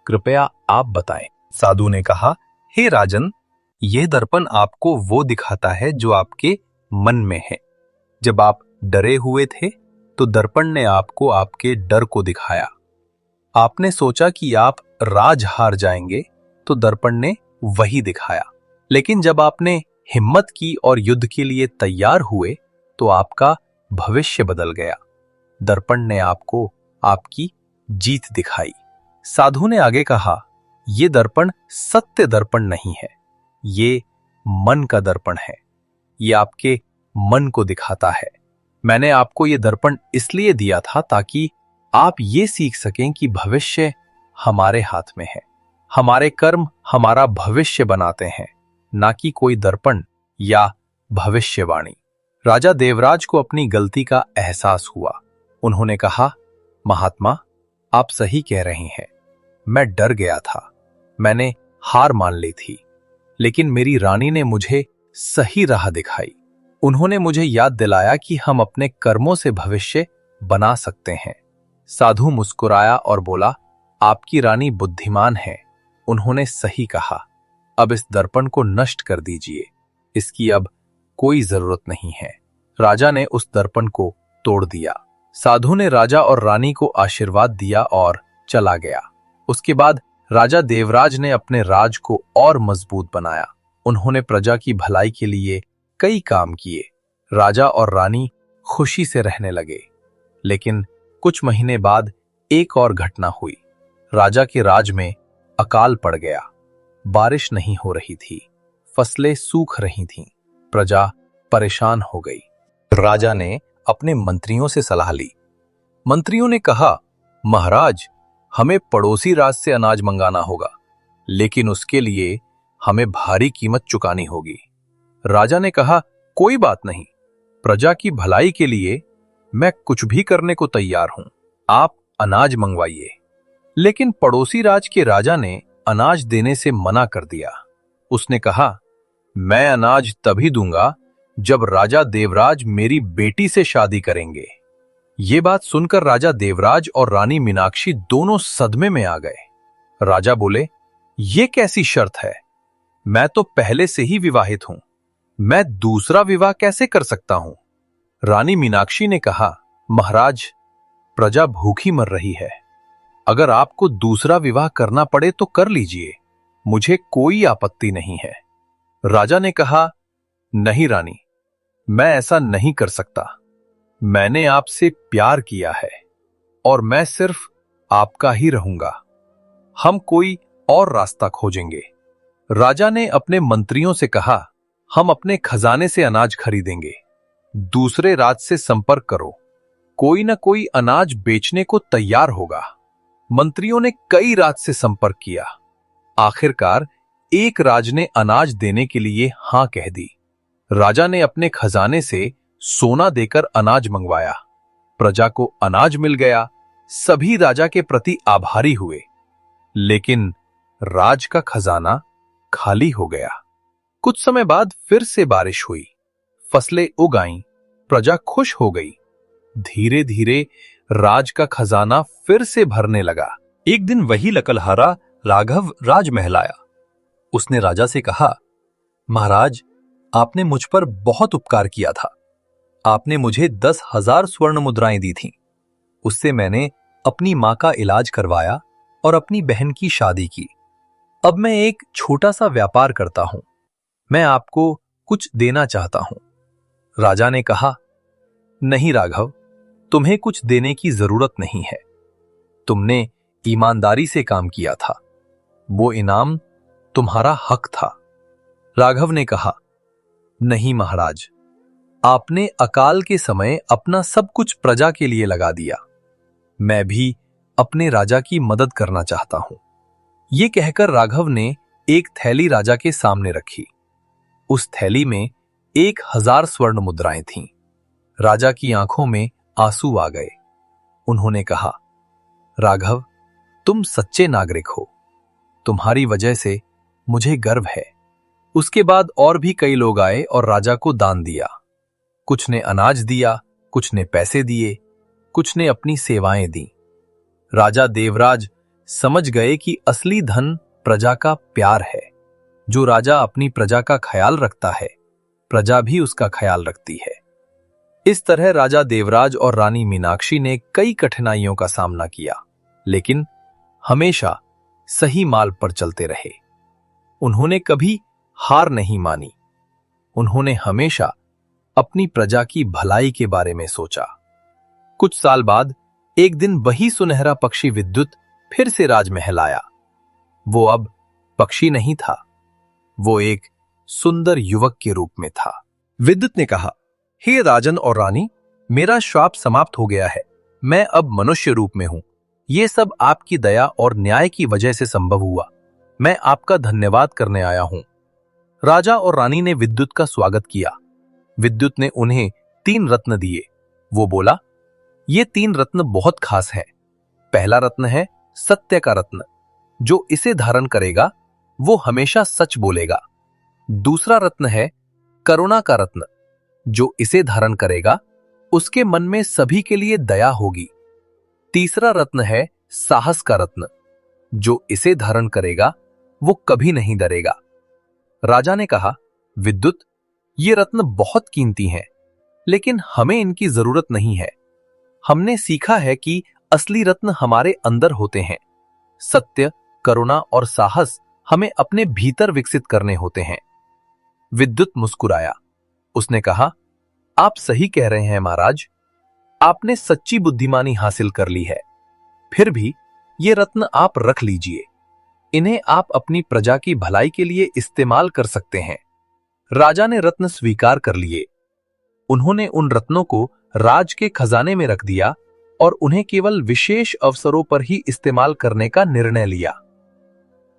कृपया आप बताएं। साधु ने कहा, हे राजन, यह दर्पण आपको वो दिखाता है जो आपके मन में है। जब आप डरे हुए थे तो दर्पण ने आपको आपके डर को दिखाया। आपने सोचा कि आप राज हार जाएंगे तो दर्पण ने वही दिखाया। लेकिन जब आपने हिम्मत की और युद्ध के लिए तैयार हुए तो आपका भविष्य बदल गया। दर्पण ने आपको आपकी जीत दिखाई। साधु ने आगे कहा, ये दर्पण सत्य दर्पण नहीं है, ये मन का दर्पण है। ये आपके मन को दिखाता है। मैंने आपको ये दर्पण इसलिए दिया था ताकि आप ये सीख सकें कि भविष्य हमारे हाथ में है। हमारे कर्म हमारा भविष्य बनाते हैं, ना कि कोई दर्पण या भविष्यवाणी। राजा देवराज को अपनी गलती का एहसास हुआ। उन्होंने कहा, महात्मा, आप सही कह रहे हैं। मैं डर गया था, मैंने हार मान ली थी। लेकिन मेरी रानी ने मुझे सही राह दिखाई। उन्होंने मुझे याद दिलाया कि हम अपने कर्मों से भविष्य बना सकते हैं। साधु मुस्कुराया और बोला, आपकी रानी बुद्धिमान है, उन्होंने सही कहा। अब इस दर्पण को नष्ट कर दीजिए, इसकी अब कोई जरूरत नहीं है। राजा ने उस दर्पण को तोड़ दिया। साधु ने राजा और रानी को आशीर्वाद दिया और चला गया। उसके बाद राजा देवराज ने अपने राज को और मजबूत बनाया। उन्होंने प्रजा की भलाई के लिए कई काम किए। राजा और रानी खुशी से रहने लगे। लेकिन कुछ महीने बाद एक और घटना हुई। राजा के राज में अकाल पड़ गया। बारिश नहीं हो रही थी, फसलें सूख रही थीं, प्रजा परेशान हो गई। राजा ने अपने मंत्रियों से सलाह ली। मंत्रियों ने कहा, महाराज, हमें पड़ोसी राज से अनाज मंगाना होगा, लेकिन उसके लिए हमें भारी कीमत चुकानी होगी। राजा ने कहा, कोई बात नहीं, प्रजा की भलाई के लिए मैं कुछ भी करने को तैयार हूं, आप अनाज मंगवाइए। लेकिन पड़ोसी राज के राजा ने अनाज देने से मना कर दिया। उसने कहा, मैं अनाज तभी दूंगा जब राजा देवराज मेरी बेटी से शादी करेंगे। ये बात सुनकर राजा देवराज और रानी मीनाक्षी दोनों सदमे में आ गए। राजा बोले, ये कैसी शर्त है? मैं तो पहले से ही विवाहित हूं, मैं दूसरा विवाह कैसे कर सकता हूं? रानी मीनाक्षी ने कहा, महाराज, प्रजा भूखी मर रही है, अगर आपको दूसरा विवाह करना पड़े तो कर लीजिए, मुझे कोई आपत्ति नहीं है। राजा ने कहा, नहीं रानी, मैं ऐसा नहीं कर सकता। मैंने आपसे प्यार किया है और मैं सिर्फ आपका ही रहूंगा। हम कोई और रास्ता खोजेंगे। राजा ने अपने मंत्रियों से कहा, हम अपने खजाने से अनाज खरीदेंगे, दूसरे राज से संपर्क करो, कोई ना कोई अनाज बेचने को तैयार होगा। मंत्रियों ने कई राज से संपर्क किया। आखिरकार एक राज ने अनाज देने के लिए हां कह दी। राजा ने अपने खजाने से सोना देकर अनाज मंगवाया। प्रजा को अनाज मिल गया। सभी राजा के प्रति आभारी हुए। लेकिन राज का खजाना खाली हो गया। कुछ समय बाद फिर से बारिश हुई, फसलें उग आईं, प्रजा खुश हो गई। धीरे धीरे राज का खजाना फिर से भरने लगा। एक दिन वही लकलहारा राघव राजमहल आया। उसने राजा से कहा, महाराज, आपने मुझ पर बहुत उपकार किया था। आपने मुझे 10,000 स्वर्ण मुद्राएं दी थीं। उससे मैंने अपनी मां का इलाज करवाया और अपनी बहन की शादी की। अब मैं एक छोटा सा व्यापार करता हूं, मैं आपको कुछ देना चाहता हूं। राजा ने कहा, नहीं राघव, तुम्हें कुछ देने की जरूरत नहीं है। तुमने ईमानदारी से काम किया था, वो इनाम तुम्हारा हक था। राघव ने कहा, नहीं महाराज, आपने अकाल के समय अपना सब कुछ प्रजा के लिए लगा दिया। मैं भी अपने राजा की मदद करना चाहता हूं। यह कहकर राघव ने एक थैली राजा के सामने रखी। उस थैली में 1,000 स्वर्ण मुद्राएं थीं। राजा की आंखों में आंसू आ गए। उन्होंने कहा, राघव, तुम सच्चे नागरिक हो, तुम्हारी वजह से मुझे गर्व है। उसके बाद और भी कई लोग आए और राजा को दान दिया। कुछ ने अनाज दिया, कुछ ने पैसे दिए, कुछ ने अपनी सेवाएं दी। राजा देवराज समझ गए कि असली धन प्रजा का प्यार है। जो राजा अपनी प्रजा का ख्याल रखता है, प्रजा भी उसका ख्याल रखती है। इस तरह राजा देवराज और रानी मीनाक्षी ने कई कठिनाइयों का सामना किया, लेकिन हमेशा सही मार्ग पर चलते रहे। उन्होंने कभी हार नहीं मानी। उन्होंने हमेशा अपनी प्रजा की भलाई के बारे में सोचा। कुछ साल बाद एक दिन वही सुनहरा पक्षी विद्युत फिर से राजमहल आया। वो अब पक्षी नहीं था, वो एक सुंदर युवक के रूप में था। विद्युत ने कहा, हे राजन और रानी, मेरा श्राप समाप्त हो गया है। मैं अब मनुष्य रूप में हूं। ये सब आपकी दया और न्याय की वजह से संभव हुआ। मैं आपका धन्यवाद करने आया हूं। राजा और रानी ने विद्युत का स्वागत किया। विद्युत ने उन्हें 3 रत्न दिए। वो बोला, ये 3 रत्न बहुत खास हैं। पहला रत्न है सत्य का रत्न। जो इसे धारण करेगा वो हमेशा सच बोलेगा। दूसरा रत्न है करुणा का रत्न। जो इसे धारण करेगा उसके मन में सभी के लिए दया होगी। तीसरा रत्न है साहस का रत्न। जो इसे धारण करेगा वो कभी नहीं डरेगा। राजा ने कहा, विद्युत, ये रत्न बहुत कीमती हैं, लेकिन हमें इनकी जरूरत नहीं है। हमने सीखा है कि असली रत्न हमारे अंदर होते हैं। सत्य, करुणा और साहस हमें अपने भीतर विकसित करने होते हैं। विद्युत मुस्कुराया। उसने कहा, आप सही कह रहे हैं महाराज। आपने सच्ची बुद्धिमानी हासिल कर ली है। फिर भी ये रत्न आप रख लीजिए। इन्हें आप अपनी प्रजा की भलाई के लिए इस्तेमाल कर सकते हैं। राजा ने रत्न स्वीकार कर लिए। उन्होंने उन रत्नों को राज के खजाने में रख दिया और उन्हें केवल विशेष अवसरों पर ही इस्तेमाल करने का निर्णय लिया।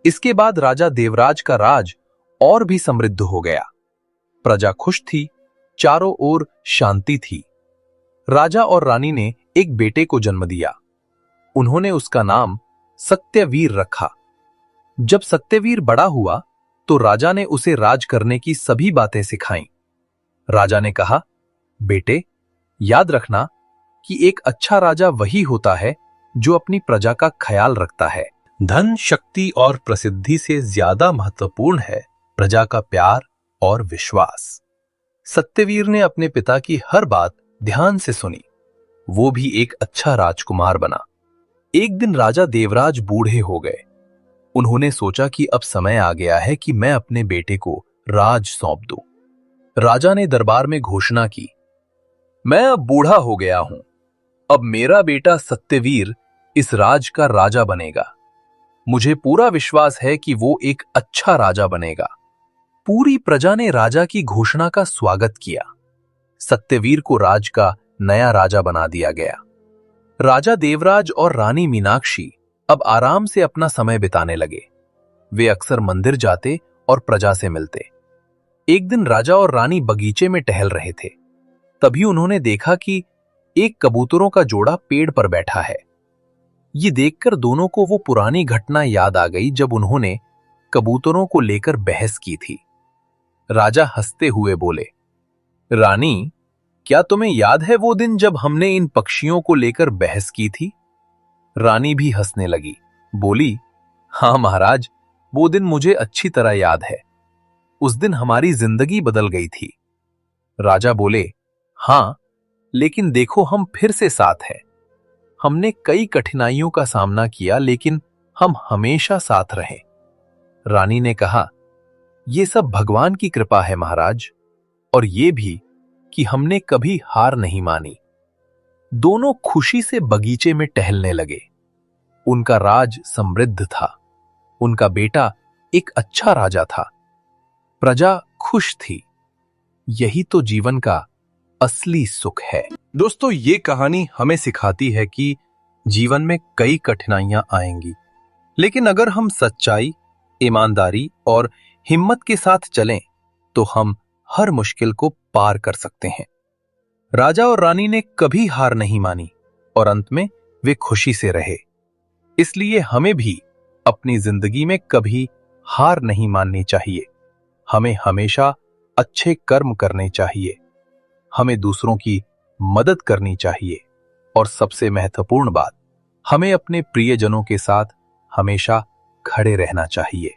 इसके बाद राजा देवराज का राज और भी समृद्ध हो गया। प्रजा खुश थी, चारों ओर शांति थी। राजा और रानी ने एक बेटे को जन्म दिया। उन्होंने उसका नाम सत्यवीर रखा। जब सत्यवीर बड़ा हुआ तो राजा ने उसे राज करने की सभी बातें सिखाईं। राजा ने कहा, बेटे, याद रखना कि एक अच्छा राजा वही होता है जो अपनी प्रजा का ख्याल रखता है। धन, शक्ति और प्रसिद्धि से ज्यादा महत्वपूर्ण है प्रजा का प्यार और विश्वास। सत्यवीर ने अपने पिता की हर बात ध्यान से सुनी। वो भी एक अच्छा राजकुमार बना। एक दिन राजा देवराज बूढ़े हो गए। उन्होंने सोचा कि अब समय आ गया है कि मैं अपने बेटे को राज सौंप दूं। राजा ने दरबार में घोषणा की, मैं अब बूढ़ा हो गया हूं। अब मेरा बेटा सत्यवीर इस राज का राजा बनेगा। मुझे पूरा विश्वास है कि वो एक अच्छा राजा बनेगा। पूरी प्रजा ने राजा की घोषणा का स्वागत किया। सत्यवीर को राज का नया राजा बना दिया गया। राजा देवराज और रानी मीनाक्षी अब आराम से अपना समय बिताने लगे। वे अक्सर मंदिर जाते और प्रजा से मिलते। एक दिन राजा और रानी बगीचे में टहल रहे थे। तभी उन्होंने देखा कि एक कबूतरों का जोड़ा पेड़ पर बैठा है। ये देखकर दोनों को वो पुरानी घटना याद आ गई जब उन्होंने कबूतरों को लेकर बहस की थी। राजा हंसते हुए बोले, रानी, क्या तुम्हें याद है वो दिन जब हमने इन पक्षियों को लेकर बहस की थी? रानी भी हंसने लगी, बोली, हां महाराज, वो दिन मुझे अच्छी तरह याद है। उस दिन हमारी जिंदगी बदल गई थी। राजा बोले, हां, लेकिन देखो हम फिर से साथ हैं। हमने कई कठिनाइयों का सामना किया, लेकिन हम हमेशा साथ रहे। रानी ने कहा, यह सब भगवान की कृपा है महाराज, और ये भी कि हमने कभी हार नहीं मानी। दोनों खुशी से बगीचे में टहलने लगे। उनका राज समृद्ध था। उनका बेटा एक अच्छा राजा था। प्रजा खुश थी। यही तो जीवन का असली सुख है। दोस्तों, ये कहानी हमें सिखाती है कि जीवन में कई कठिनाइयां आएंगी, लेकिन अगर हम सच्चाई, ईमानदारी और हिम्मत के साथ चलें तो हम हर मुश्किल को पार कर सकते हैं। राजा और रानी ने कभी हार नहीं मानी और अंत में वे खुशी से रहे। इसलिए हमें भी अपनी जिंदगी में कभी हार नहीं माननी चाहिए। हमें हमेशा अच्छे कर्म करने चाहिए, हमें दूसरों की मदद करनी चाहिए और सबसे महत्वपूर्ण बात, हमें अपने प्रियजनों के साथ हमेशा खड़े रहना चाहिए।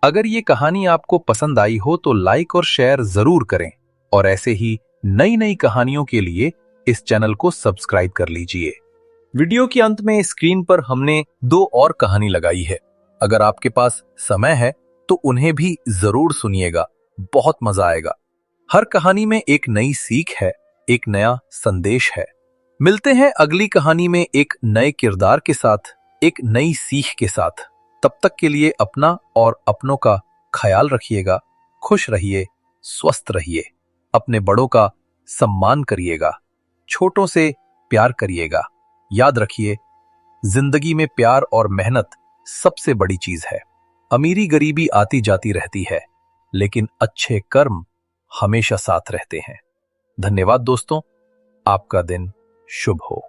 अगर ये कहानी आपको पसंद आई हो तो लाइक और शेयर जरूर करें और ऐसे ही नई नई कहानियों के लिए इस चैनल को सब्सक्राइब कर लीजिए। वीडियो के अंत में स्क्रीन पर हमने 2 और कहानी लगाई है। अगर आपके पास समय है तो उन्हें भी जरूर सुनिएगा, बहुत मजा आएगा। हर कहानी में एक नई सीख है, एक नया संदेश है। मिलते हैं अगली कहानी में एक नए किरदार के साथ, एक नई सीख के साथ। तब तक के लिए अपना और अपनों का ख्याल रखिएगा। खुश रहिए, स्वस्थ रहिए, अपने बड़ों का सम्मान करिएगा, छोटों से प्यार करिएगा। याद रखिए, जिंदगी में प्यार और मेहनत सबसे बड़ी चीज है। अमीरी गरीबी आती जाती रहती है, लेकिन अच्छे कर्म हमेशा साथ रहते हैं। धन्यवाद दोस्तों, आपका दिन शुभ हो।